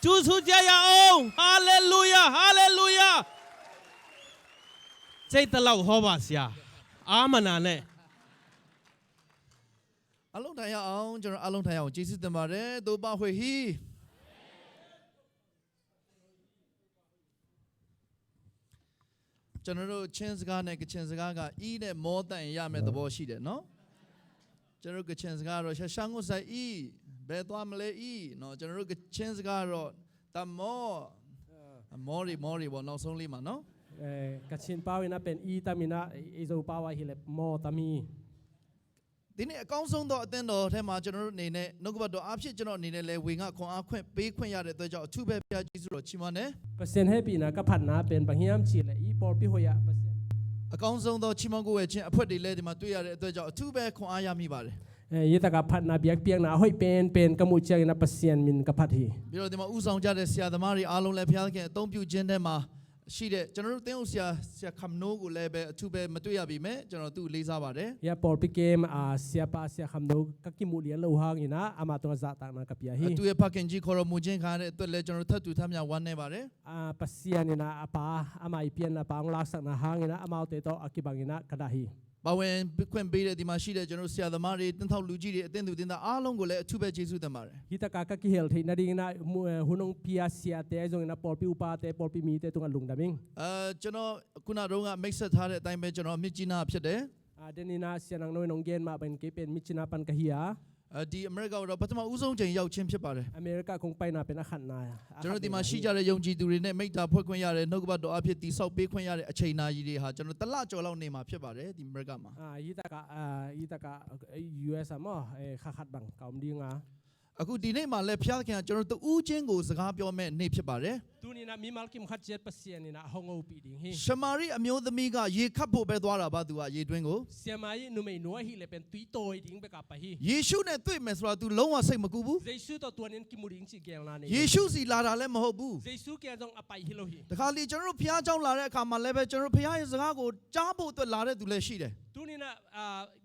主出家呀哦，哈利路亚，哈利路亚。这得老好吧下，阿门啊呢。阿龙太阳，就是阿龙太阳，这次怎么的都把回去。ကျွန်တော်တို့ချင်းစကားနဲ့ကချင်စကားကဤနဲ့မောတန်ရမယ်သဘောရှိတယ်နော်ကျွန်တော်တို့ကချင်စကားတော့ရှောင်းကိုဆိုင်ဤဘယ်သွားမလဲဤနော်ကျွန်တော်တို့ကချင်စကားတော့တမောမောရီပေါ့နောက်ဆုံးလေးမှာနော်กระชินป้าวินะเป็นอีตามินะอีโซป้าวาฮิเลมอตามีဒီနေ့အကောင်းဆုံးသောအသင်းတော်ထဲမှာကျွန်တော်တို့အနေနဲ့နှုတ်ကပတ်တော်အားဖြင့်ကျွန်တော်အနေနဲ့လဲဝင်ကခွန်အားခွင့်ပေးခွင့်ရတဲ့အတွက်ကြောင့်အထူးပဲဘုရားကျေးဇူးတော်ချီးမွမ်းတယ်เปอร์เซ็นต์ให้ปีนะก็ผัดนะเป็นบางอย่างชีเลยอีปอลปิโฮยะเปอร์เซ็นต์အကောင်းဆုံးသောချီးမွမ်းကိုယ်ဝယ်ခြင်းအဖွက်တွေလည်းဒီမှာတွေ့ရတဲ့အတွက်ကြောင့်အထူးပဲခွန်အားရမိပါတယ်ยี่ตะกับผัดนะเบียกเปียงนะห้อยเป็นกมุจเจนะเปอร์เซ็นต์มินกับผัดฮีပြီးတော့ဒီမှာဥဆောင်ကြတဲ့ဆရာသမားတွေအားလုံးလည်းဘုရားခင်အသုံးပြုခြင်းထဲမှာရှိတဲ့ကျွန်တော်တို့တင်းဦးဆရာခမ်နိုးကိုလည်းပဲအထူးပဲမတွေ့ရပြီမဲ့ကျွန်တော်သူ့လေးစားပါတယ်ยาปอลปิเกมเสียป้าเสียคำโนกักิมุเลียนโลหางอีนะอามาตัวจะต่างนะกับยาฮีသူ့ရဲ့ဖခင်ကြီးခေါ်တော်မူခြင်းခံရတဲ့အတွက်လည်းကျွန်တော်ထပ်တူထပ်မြဝမ်းနေပါတယ်เปอร์เซ็นต์นี่นะป้าอามาอีเปียนนะป้าองลักษณะหางอีนะอามาเตโตอากิบังอีนะกระดาฮีပါဝင်ခွင့်ပေးတဲ့ဒီမှာရှိတဲ့ကျွန်တော်ဆရာသမားတွေတင်းထောက်လူကြီးတွေအသင်းသူတင်းသားအားလုံးကိုလည်းအထူးပဲကျေးဇူးတင်ပါတယ်ยี่ตะกับกิเฮลที่นาดีนะหุนงพิอาเสียเตจงนะปอลปิอุปาเตปอลปิมีเตตุงลุงดามิงကျွန်တော်ခုနတုန်းကမိတ်ဆက်ထားတဲ့အတိုင်းပဲကျွန်တော်မြစ်ကြီးနာဖြစ်တယ်เดนินาเสียนังน้อยนงเกนมาเป็นเกเป็นมิจินาปันกะฮียဒီအမေရိကတော့ပထမဦးဆုံးချိန်ရောက်ချင်းဖြစ်ပါတယ်อเมริกาคงไปนาเป็นขันนาကျွန်တော်ဒီမှာရှိကြတဲ့ယုံကြည်သူတွေနဲ့မိတ္တာဖွဲ့ခွင့်ရတဲ့နှုတ်ကပတ်တော်အဖြစ်တိဆောက်ပေးခွင့်ရတဲ့အချိန်နာကြီးတွေဟာကျွန်တော်တလကျော်လောက်နေမှာဖြစ်ပါတယ်ဒီအမေရိကမှာยี่ตะกะ US อ่ะมั้งขัดบังกอมดีงาအခုဒီနေ့မှာလည်းဖျားခင်ကကျွန်တော်တူးချင်းကိုစကားပြောမဲ့နေ့ဖြစ်ပါတယ်ตูนี่นะมีมัลกิมขัดเจ็ดเปอร์เซ็นต์นี่นะฮองโอปีดิงฮีရှမာရိအမျိုးသမီးကရေခတ်ဖို့ပဲသွားတာပါသူကရေတွင်းကိုเสียมายีนุเมนัวฮีเลยเป็นตุยโตยดิงไปกับไปฮีယေရှုနဲ့တွေ့မယ်ဆိုတာ तू လုံးဝစိတ်မကူဘူးเยซูตัวนี้กิมุดิงสิเกลนานี่ယေရှုစီလာတာလည်းမဟုတ်ဘူးเยซูเกลจงอไปฮีโลฮีတခါလေကျွန်တော်တို့ဖျားเจ้าလာတဲ့အခါမှာလည်းပဲကျွန်တော်တို့ဖျားရဲ့စကားကိုကြားဖို့အတွက်လာတဲ့သူလည်းရှိတယ်ตูนี่นะ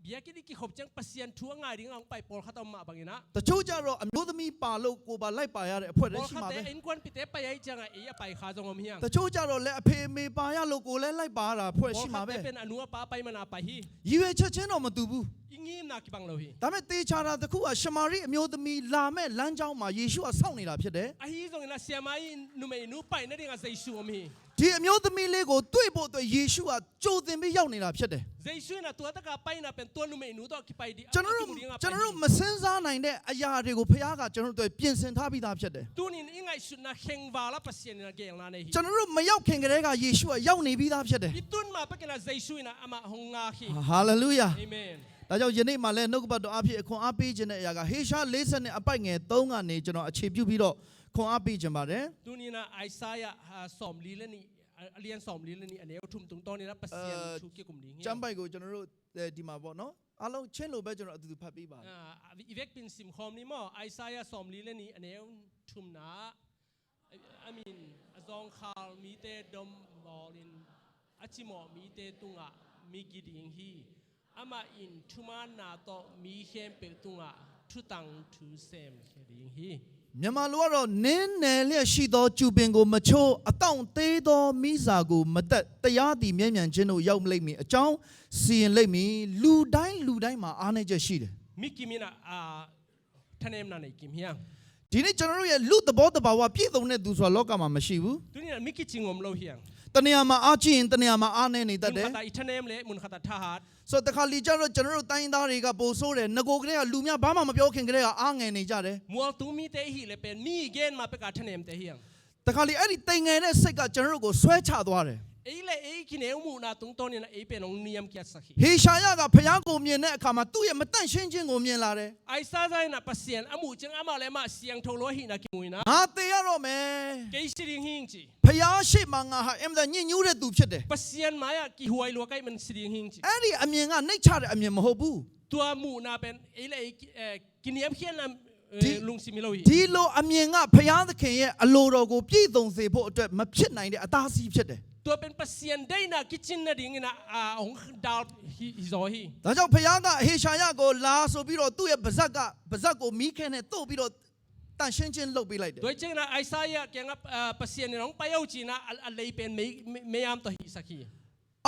เบียกิดิกิขบจังเปอร์เซ็นต์ทั่วง่ายดิงเอาไปปอลขัดออกมาบางอย่างนะတချို့ကြတော့အမျိုးသမီးပါလို့ကိုပါလိုက်ပါရတဲ့အဖွက်လည်းရှိမှာပဲแต่เอ็นควันปิเตไปยัยจังไอ้ไปขาจงอมเฮียงတချို့ကြတော့လည်းအဖေမေပါရလို့ကိုလည်းလိုက်ပါတာဖွဲ့ရှိမှာပဲเป็นอนุป้าไปมันอาไปฮีရည်ရွယ်ချက်ချင်းတော့မတူဘူးอิงิมนากิบังโลฮีဒါပေမဲ့တေချာတာတခုကရှမာရိအမျိုးသမီးလာမဲ့လမ်းကြောင်းမှာယေရှုကစောင့်နေတာဖြစ်တယ်အဟီဆုံးนะเสียมายีนุเมนูไปนะดิงาเยซูอมฮีဒီအမျိုးသမီးလေးကိုတွေ့ဖို့အတွက်ယေရှုကကြိုတင်ပြီးရောက်နေတာဖြစ်တယ်เยซูนะตัวตะกะไปนะเป็นตัวนุเมนูတော့กิไปดิကျွန်တော်တို့မစင်းစားနိုင်တဲ့အရာတွေကိုဖခင်ကကျွန်တော်တို့ပြင်ဆင်ထားပြီးသားဖြစ်တယ်ตูนี่อิงไงสุดนะเข่งวาละเปอร์เซ็นต์นะเกลนานี่ကျွန်တော်တို့မရောက်ခင်ကတည်းကယေရှုကရောက်နေပြီးသားဖြစ်တယ်อีตุนมาปะกะนะเยซูนะอะมาฮงงาฮีဟာလေလုယာအာမင်ဒါကြောင့်ယနေ့မှလည်းနှုတ်ကပတ်တော်အဖြစ်အခွန်အားပေးခြင်းတဲ့အရာကဟေရှာ40နဲ့အပိုက်ငယ်3ကနေကျွန်တော်အခြေပြုပြီးတော့ခွန်အားပေးခြင်းပါတယ်ตูนี่นะไอซายะสอมลีละนี่เรียนสอมลีละนี่อันนี้ทุ่มตรงตอนนี้นะเปอร์เซ็นต์ชูเกี่ยวกับนี้ကျမ်းပိုက်ကိုကျွန်တော်တို့ဒီမှာပေါ့နော်အားလုံးချင်းလိုပဲကျွန်တော်အတူတူဖတ်ပေးပါอีเวกเป็นซิมคอมนี่มั้งไอซายะสอมลีละนี่อันนี้ทุ่มนะI mean อซองคาลมีเตดอมบอลินอาชิมอมีเตตุงะมีกิดิงฮีอามาอินทุมานาโตมีเข้มเปตุงะทุตังทุเซมเคดิงฮีမြန်မာလူကတော့နင်းနယ်လျက်ရှိသောကျူပင်ကိုမချိုးအတောင့်သေးသောမိစာကိုမတက်တရားသည်မြဲမြံခြင်းတို့ရောက်လိမ့်မည်အကြောင်းစီရင်လိမ့်မည်လူတိုင်းမှာအားနည်းချက်ရှိတယ်မိကိမီနာထနေမနာနေကိမီယံဒီနေ့ကျွန်တော်တို့ရဲ့လူသဘောတဘာဝပြည့်စုံတဲ့သူဆိုတာလောကမှာမရှိဘူးသူนี่မိကိချင်းငုံလို့ဟီယံတနေရာမှာအားကြည့်ရင်တနေရာမှာအားနည်းနေတတ်တယ်မွန်ခတာအထနေမလေမွန်ခတာထဟတ်ဆိုတော့တခါလီကျတော့ကျွန်တော်တို့တိုင်းသားတွေကပို့ဆိုးတယ်ငကိုကလေးကလူများဘာမှမပြောခင်ကလေးကအားငယ်နေကြတယ်มัวตูมีเตฮีเลยเป็นมีเกนมาเปกาထနေမเตဟီယံတခါလီအဲ့ဒီတိမ်ငယ်တဲ့စိတ်ကကျွန်တော်တို့ကိုဆွဲချသွားတယ်အေးလေအေးကိနေမှုနာတုံတောနေနာအေးเป็นองนิยมกิยสခိဟေရှာယကဖျားကိုမြင်တဲ့အခါမှာသူ့ရဲ့မတန့်ရှင်းခြင်းကိုမြင်လာတယ်ไอซาไซนะปะเซียนอมูจึงอามาเลมาเสียงโทโลหินะกิมุยนะငါတေရတော့မယ်เกชิริงหิงจิဖျားရှိမှငါဟာအင်မတန်ညှဉ်းညူးတဲ့သူဖြစ်တယ်ปะเซียนมาyaกิหวยลัวไกมันสิริงหิงจิအဲ့ဒီအမြင်ကနှိတ်ချတဲ့အမြင်မဟုတ်ဘူးตัวมูนาเป็นเอเลกินิยมเขียนนะลุงซิมิโลฮีဒီလိုအမြင်ကဖျားသခင်ရဲ့အလိုတော်ကိုပြည့်စုံစေဖို့အတွက်မဖြစ်နိုင်တဲ့အသားစီးဖြစ်တယ်ตัวเป็นปะเซียนได้นะกิจินนะดิงนะองดาวฮิโซฮีဒါကြောင့်ဖျားကဟေရှာယကိုလာဆိုပြီးတော့သူ့ရဲ့ပါဇက်ကိုမီးခဲနဲ့တုတ်ပြီးတော့ တန်ရှင်းချင်းလုပ်ပေးလိုက်တယ် ด้วยเจงนะไอซายะแกงปะเสียนน้องไปเอาจีนะอะไรเป็นไม่ยามตัวหิสักที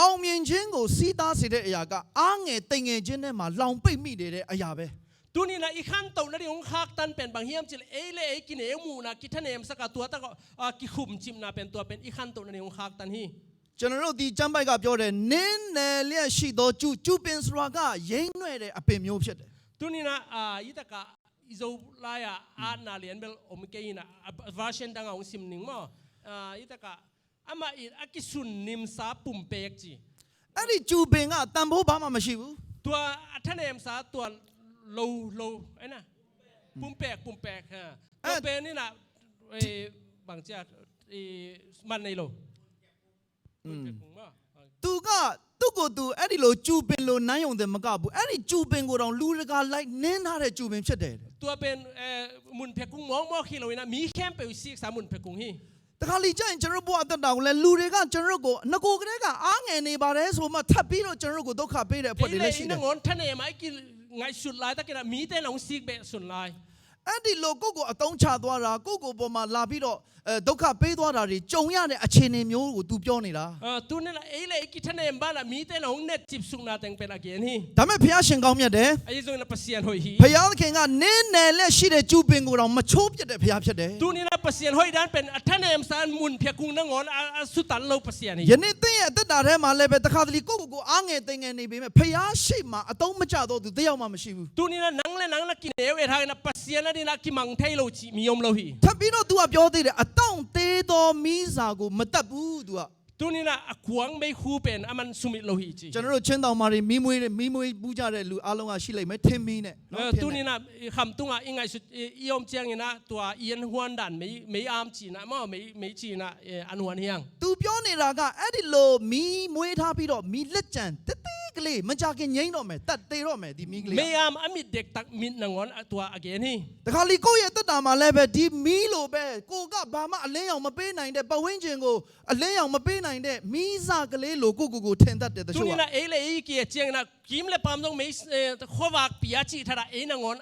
အောင်မြင်ခြင်းကိုစီးသားစေတဲ့အရာကအားငယ်တိမ်ငယ်ခြင်းထဲမှာလောင်ပိတ်မိနေတဲ့အရာပဲ ตัวนี้นะอีขั้นโตนั่นเองฮักตันเป็นบางเฮียมจิเอเล่กินเอมูนะกิทันเอมสักตัวตะก็กิขุมจิมนะเป็นตัวเป็นอีขั้นโตนั่นเองฮักตันฮี ကျွန်တော်တို့ဒီကျမ်းပိုက်ကပြောတယ်နင်းနယ်လျက်ရှိသောကျူပင်စွာကရိမ့်နွဲ့တဲ့အပင်မျိုးဖြစ်တယ် ตัวนี้นะอีตะกะอิโซลายะอานาเลียนเบลอมเกยินะวาเชนดังเอาซิมนิงมั้งอีตะกะอามาอีอากิสุนนิมซาปุ่มเปกจี အဲ့ဒီကျူပင်ကတန်ဖိုးဘာမှမရှိဘူး ตัวท่านเอมซาตัวโลไอ้น่ะปุ่มแปกตัวเป็นนี่นะบางจากมันในโล သူကသူ့ကိုယ်သူအဲ့ဒီလိုကျူပင်လိုနန်းယုံတယ်မကဘူးအဲ့ဒီကျူပင်ကိုတော့လူတကာလိုက်နင်းထားတဲ့ကျူပင်ဖြစ်တယ် ตัวเป็นมุนเพกุงมองขี้เลยนะมีแคมเปลซีกสามุนเพกุงฮี တခါလေကြာရင်ကျွန်တော်ဘုရားအသက်တာကိုလည်းလူတွေကကျွန်တော်ကိုငကိုကလေးကအားငယ်နေပါတယ်ဆိုမှထပ်ပြီးတော့ကျွန်တော်ကိုဒုက္ခပေးတဲ့အဖွဲ့တွေလည်းရှိတယ် งอนท่านเอมไอ้กิไงสุดลายตะกี้นะมีแต่น้องซีกเบสุดลาย အဲ့ဒီလိုကိုကိုအတုံးချသွားတာကိုပေါ်မှာလာပြီးတော့ဒုက္ခပေးသွားတာတွေကြုံရတဲ့အခြေအနေမျိုးကို तू ပြောနေတာ ตัวนี่นะเอเล่กิท่านเอมบ้านละมีแต่น้องเน็ตจิบสุกนาแต่งเป็นอะไรนี่ ဒါပေမဲ့ဘုရားရှင်ကောင်းမြတ်တယ် ไอ้ส่วนนั้นเปอร์เซ็นต์หอยฮี ဘုရားသခင်ကနင်းနယ်လက်ရှိတဲ့ကျူပင်ကိုတော့မချိုးပြတဲ့ဘုရားဖြစ်တယ် ตัวนี้นะเปอร์เซ็นต์หอยด้านเป็นท่านเอมซานมุนเพกุงนั่งงอนสุดตันเราเปอร์เซ็นต์ฮี ယနေ့သင်ရဲ့အသက်တာထဲမှာလည်းပဲတခါတလေကိုအားငယ်သိငယ်နေပေမဲ့ဘုရားရှိမှအတုံးမကျတော့သူတယောက်မှမရှိဘူး ตัวนี้นะนังละกินเอวทางนะเปอร์เซ็นต์นี่นะกิมังไทยเราจีมียมเราฮี ထပ်ပြီးတော့ तू ကပြောသေးတယ်အတောင့်သေးသောမိစာကိုမတတ်ဘူး तू က ตัวนี้นะขวางไม่คู่เป็นมันสุมิโลหิจี ကျွန်တော်တို့ချင်းတောင်မာတွေမီးမွေးပူးကြတဲ့လူအားလုံးကရှိလိမ့်မယ်ထင်းမီးနဲ့နော် ตัวนี้นะคำตุ้งอ่ะยังไงสุดยอมเจียงนะตัวเอียนหวนดันไม่อามจีนะไม่จีนะอันหวนเฮียง तू ပြောနေတာကအဲ့ဒီလိုမီးမွေးထားပြီးတော့မီးလက်ကြံတဲတဲကလေးမကြခင်ငိမ့်တော့မယ်တတ်သေးတော့မယ်ဒီမီးကလေး ไม่อามมิดเด็กตักมิดนงอนตัวอเกนี่ တခါလေကိုယ့်ရဲ့တက်တာမှာလည်းပဲဒီမီးလိုပဲကိုကဘာမှအလင်းရောင်မပေးနိုင်တဲ့ပဝင်းကျင်ကိုအလင်းရောင်မပေးနိုင်တဲ့မီးစာကလေးလိုကိုထင်တတ်တယ်တ ตัว ချို့ นี้ က นะเล่เกียเจียงนะกิมเลยปั๊มต้องไม่ข้อวากปียจีถ้านงอน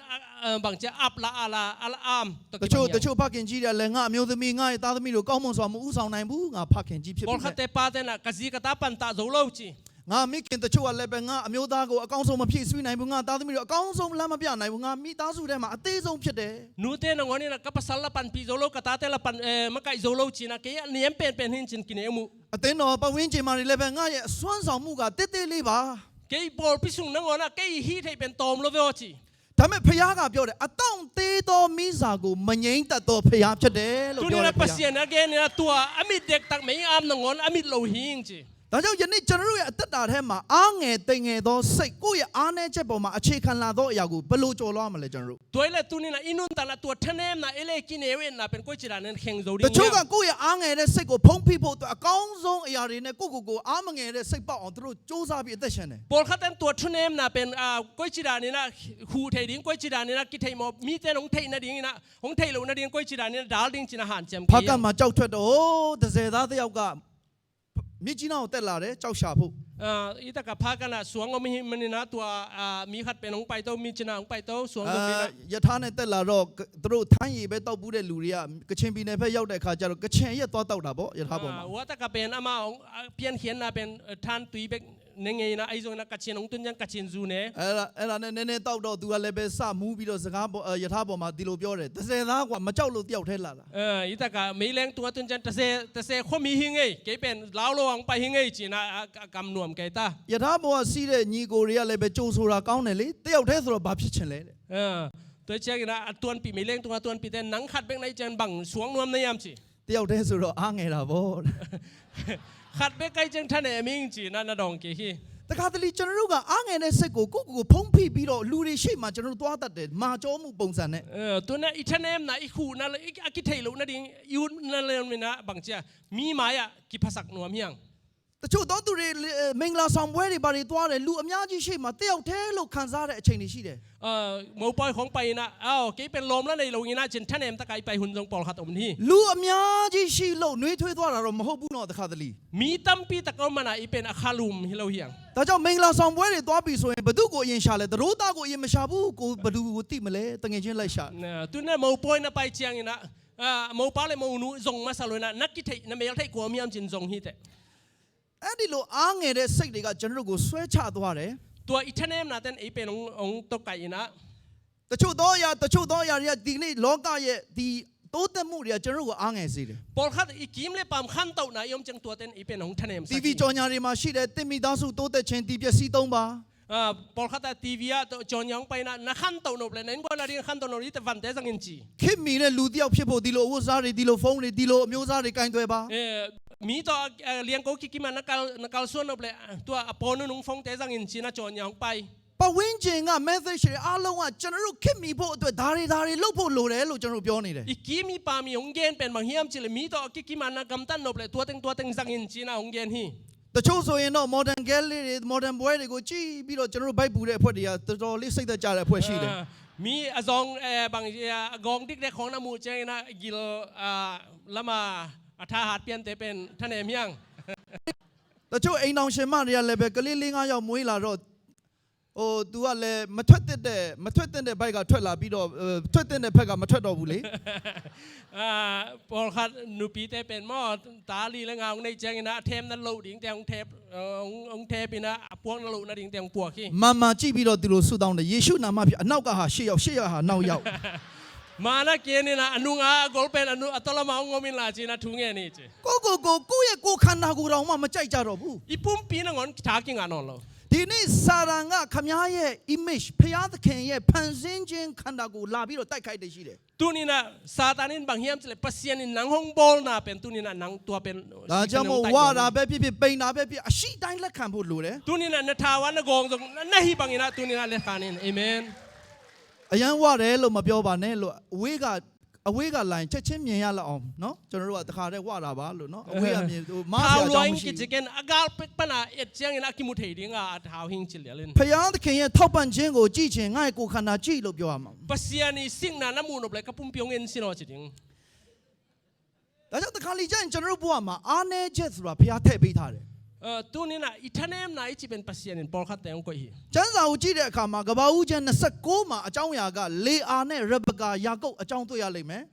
บางจะอับละอาม တချို့ဖခင်ကြီးတွေလည်းငါအမျိုးသမီးငါရဲ့သားသမီးတို့ကောင်းမွန်စွာမဥဆောင်နိုင်ဘူးငါဖခင်ကြီးဖြစ် บอ ပြီ ลคัตเตปาเตนะกะซีกะตาปันตาโซโลจี ငါမိခင်တချို့ကလည်းပဲငါအမျိုးသားကိုအကောင်းဆုံးမဖြစ်ဆွေးနိုင်ဘူးငါသားသမီးတို့အကောင်းဆုံးလမ်းမပြနိုင်ဘူးငါမိသားစုထဲမှာအသေးဆုံးဖြစ်တယ် นูเตนงอนนี่นะกะปะซัลละปันปีโซโลกะตาเตละปันมะไกโซโลจีนะเกยเนียมเป็นหินจินกินเอมู အသင်းတော်ပဝင်းကျင်မှာလည်းပဲငါရဲ့စွမ်းဆောင်မှုကတစ်တစ်လေးပါ เกยบอลพิสุงนงอนนะเกยฮีไทเป็นตอมโลเวอจี ဒါပေမဲ့ဖခင်ကပြောတယ်အတောင့်သေးသောမိစာကိုမငြိမ့်တတ်သောဖခင်ဖြစ်တယ်လို့ ตัว ပြော นี้ တယ် นะ ဖ ปะ ခင် เสียนะเกนี่นะตัวอมิดเด็กตักไม่อามนงอนอมิดโลหิงจี ဒါကြောင့်ယနေ့ကျွန်တော်တို့ရဲ့အသက်တာထဲမှာအားငယ်တိမ်ငယ်သောစိတ်ကိုယ့်ရဲ့အားနည်းချက်ပေါ်မှာအခြေခံလာသောအရာကိုဘယ်လိုကျော်လွှားမလဲကျွန်တော်တို့ ตัวเล่ตัวนี้นะอินุนตานะตัวทะเนมนะเอเลกินเอเวนนะเป็นก้อยจิรานันเข่งโซดิ တချို့ကကိုယ့်ရဲ့အားငယ်တဲ့စိတ်ကိုဖုံးဖိဖို့အတွက်အကောင်းဆုံးအရာတွေနဲ့ကိုအားမငယ်တဲ့စိတ်ပေါက်အောင်သူတို့စူးစမ်းပြီးအသက်ရှင်တယ် บอลคัตเตนตัวทะเนมนะเป็นก้อยจิรานี่นะคูไทยดิ้งก้อยจิรานี่นะกิไทยมอมีแต่ของไทยนะดิ้งนะของไทยโลนะดิ้งก้อยจิรานี่นะดาลดิ้งจินะหันเจม ဖကမှာကြောက်ထွက်တော့တစ်စဲသားတစ်ယောက်ကမြစ်ကြီးနားကိုတက်လာတယ်ကြောက်ရှာဖို့ อีตากะพากันนะสวงก็มีมันนะตัวมีขัดเป็นองไปโตมีจินะองไปโตสวงก็มีนะ ယထာနဲ့တက်လာတော့သူတို့ထိုင်းရီပဲတောက်ပူးတဲ့လူတွေကကချင်ပြည်နယ်ဘက်ရောက်တဲ့အခါကျတော့ကချင်ရက်သွားတောက်တာပေါ့ယထာပေါ်မှာ ว่าตากะเป็นอามาเปลี่ยนเขียนนะเป็นท่านตุยเบกเนงไงนะไอ้โซนะกะชินองตุนยังกะชินซูเน အဲ့ဒါနဲ့နည်းနည်းတောက်တော့သူကလည်းပဲစမူးပြီးတော့စကားယထာပေါ်မှာဒီလိုပြောတယ်တစ်စဲသားကမကြောက်လို့တယောက်ထဲလာတာ อีตากะไม่แรงตัวตุนจันตะเซข้อมีหิงไงเกเป็นลาวลวงไปหิงไงจีนะกำนวมไกตา ယထာပေါ်ကစီးတဲ့ညီကိုတွေကလည်းပဲကြိုးဆိုတာကောင်းတယ်လေတယောက်ထဲဆိုတော့ဘာဖြစ်ချင်လဲတဲ့ ตัวเจ้านะตัวปีไม่แรงตัวปีแต่หนังขัดเบกในจันบังสวงนวมในยามจี တယောက်ထဲဆိုတော့အားငယ်တာပေါ့ ขัดเบกไกจังท่านเอมิงจีนะนะดองเกฮี တခါတလေကျွန်တော်တို့ကအားငယ်တဲ့စိတ်ကိုဖုံးဖိပြီးတော့လူတွေရှိမှကျွန်တော်တို့သွားတတ်တယ်မာကြောမှုပုံစံနဲ့ ตัวนั้นอีท่านเอมนะอีคูนะอีอากิไทยโลนะดิ้งยูนั่นเลยนะบางเจ้ามีหมายอ่ะกิภาษานวมยัง တချို့သောသူတွေမင်္ဂလာဆောင်ပွဲတွေဘာတွေသွားတယ်လူအများကြီးရှိမှတယောက်တည်းလို့ခံစားတဲ့အချိန်တွေရှိတယ် มปอยของไปนะกี่เป็นลมแล้วในโรงยินาจินท่านเอ็มตะไกไปหุ่นทรงปอลขัดอมนี่ လူအများကြီးရှိလို့နှွေးထွေးသွားတာတော့မဟုတ်ဘူးနော်တခါတလေ มีตั้มปีตะกอมันอีเป็นอาคาลุมที่เราเหี่ยง ဒါကြောင့်မင်္ဂလာဆောင်ပွဲတွေသွားပြီဆိုရင်ဘသူကိုအရင်ရှာလဲသရိုးသားကိုအရင်မရှာဘူးကိုဘသူကိုတိမလဲတငယ်ချင်းလိုက်ရှာ ตุนเนี่ยมปอยนะไปเจียงนะมปาเลยมนูทรงมาสลวยนะนักกิจนะไม่อยากให้กลัวมีอันจินทรงฮิต အဲ့ဒီလိုအားငယ်တဲ့စိတ်တွေကကျွန်တော်တို့ကိုဆွဲချသွားတယ် ตัวอีท่านเอ็มนะเต้นอีเป็นองตกไก่นะ တချို့သောအရာတွေကဒီနေ့လောကရဲ့ဒီတိုးတက်မှုတွေကကျွန်တော်တို့ကိုအားငယ်စေတယ် ปอลขัดอีกิมเลยปามขั้นเต่านะยมจังตัวเต้นอีเป็นองท่านเอ็ม TV ကြော်ညာတွေမှာရှိတဲ့တင်မီသားစုတိုးတက်ခြင်းဒီပစ္စည်းသုံးပါ ปอลขัดทีวีอะจอนยองไปนะนักขั้นเต่าโนเปลนั่นก็นาดีขั้นเต่าโนรีแต่ฟันเตสังอินจี ခင်မီနဲ့လူတယောက်ဖြစ်ဖို့ဒီလိုဝတ်စားတွေဒီလိုဖုန်းတွေဒီလိုအမျိုးသားတွေကင်သွဲပါ มีตัวเลี้ยงกูกิมันนักการส่วนโนเปลตัวปอนนุ่งฟงเตสังอินจีนะจอนยองไป ပတ်ဝန်းကျင်က message တွေအားလုံးကကျွန်တော်တို့ခင်မီဖို့အတွက်ဒါတွေလုပ်ဖို့လိုတယ်လို့ကျွန်တော်တို့ပြောနေတယ် อีกีมีปามีองเกนเป็นบางเฮียมจิเลมีตัวกิมันนักกำตันโนเปลตัวเต็งสังอินจีนะองเกนฮี တချို့ဆိုရင်တော့ modern gallery တွေ modern ဘွဲတွေကိုကြည့်ပြီးတော့ကျွန်တော်တို့ဘိုက်ပူတဲ့အဖွဲ့တွေကတော်တော်လေးစိတ်သက်ကြတဲ့အဖွဲ့ရှိတယ် มีอซองบางกองติ๊กได้ของน้ำมูเจนะกิลละมาทหารเปลี่ยนแต่เป็นท่านเอ็มยัง တချို့အိမ်တော်ရှင်မတွေကလည်းပဲကလေး၄၅ယောက်မွေးလာတော့သူကလည်းမထွက်တဲ့ဘိုက်ကထွက်လာပြီးတော့ထွက်တဲ့ဘက်ကမထွက်တော့ဘူးလေ ปอลคัดนูปีแต่เป็นหม้อตาลีและเงาในเจงนะเทมนั่นโลดิ่งแต่องเทปองเทปีนะพวงนั่นโลนั่นดิ่งแต่องปวกขี้ မကြည့်ပြီးတော့သူတို့ဆူတောင်းတယ်ယေရှုနာမဖြစ်အနောက်ကဟာ၈ယောက်ဟာနောက်ယောက် มานะเกนี่นะอนุงากอลเป็นอนุอัตละมาองมินลาจีนะทุงเงี้ยนี่เจ ကိုယ့်ရဲ့ခန္ဓာကိုယ်တော်မှမကြိုက်ကြတော့ဘူး อีปุ่มปีนะงอนถากิงานอนเรา ဒီနေ့စာရန်ကခမားရဲ့ image ဖျားသခင်ရဲ့ဖန်ဆင်းခြင်းခန္ဓာကိုလာပြီးတော့တိုက်ခိုက်တယ်ရှိတယ် ตุนี่นะซาตานินบางเฮียมจะเลยปัสยานินนังฮงบอลนะเป็นตุนี่นะนังตัวเป็น ဒါကြောင့်မို့ဝါတာပဲဖြစ်ပိန်တာပဲဖြစ်အရှိတိုင်းလက်ခံဖို့လိုတယ် ตุนี่นะนทาวันนะกองตรงนะฮีบางนะตุนี่นะเลขานินเอเมน အရန်ဝတယ်လို့မပြောပါနဲ့လို့အဝေးကလိုင်းချက်ချင်းမြင်ရလောက်အောင်เนาะကျွန်တော်တို့ကတခါတည်းဝတာပါလို့เนาะအဝေးကမြင်မားစရာအကြောင်းမရှိ กิจการอากาศเป็นปัญหาเอ็ดเจียงนะกิมุเทดิงอ่ะท้าวหิงจิเลลิน ဖျားသခင်ရဲ့ထောက်ပံ့ခြင်းကိုကြည့်ခြင်းငါ့ရဲ့ကိုယ်ခန္ဓာကြည့်လို့ပြောရမှာ ปัสยานิสิ่งนั้นน้ำมูนออกเลยกับปุ่มเปียงเงินสิโนจิดิง ဒါကြောင့်တခါလေကျရင်ကျွန်တော်တို့ဘဝမှာအားနည်းချက်ဆိုတာဖျားထည့်ပေးထားတယ် ตุนี่นะอีท่านเอ็มนะอีจิเป็นปัสยานินปอลคัดแต่งก็ฮี ကျမ်းစာကိုကြည့်တဲ့အခါမှာကဘာဦးကျမ်း29မှာအကြောင်းအရာကလေအာနဲ့ရဘကာယာကုပ်အကြောင်းတွေ့ရလိမ့်မယ်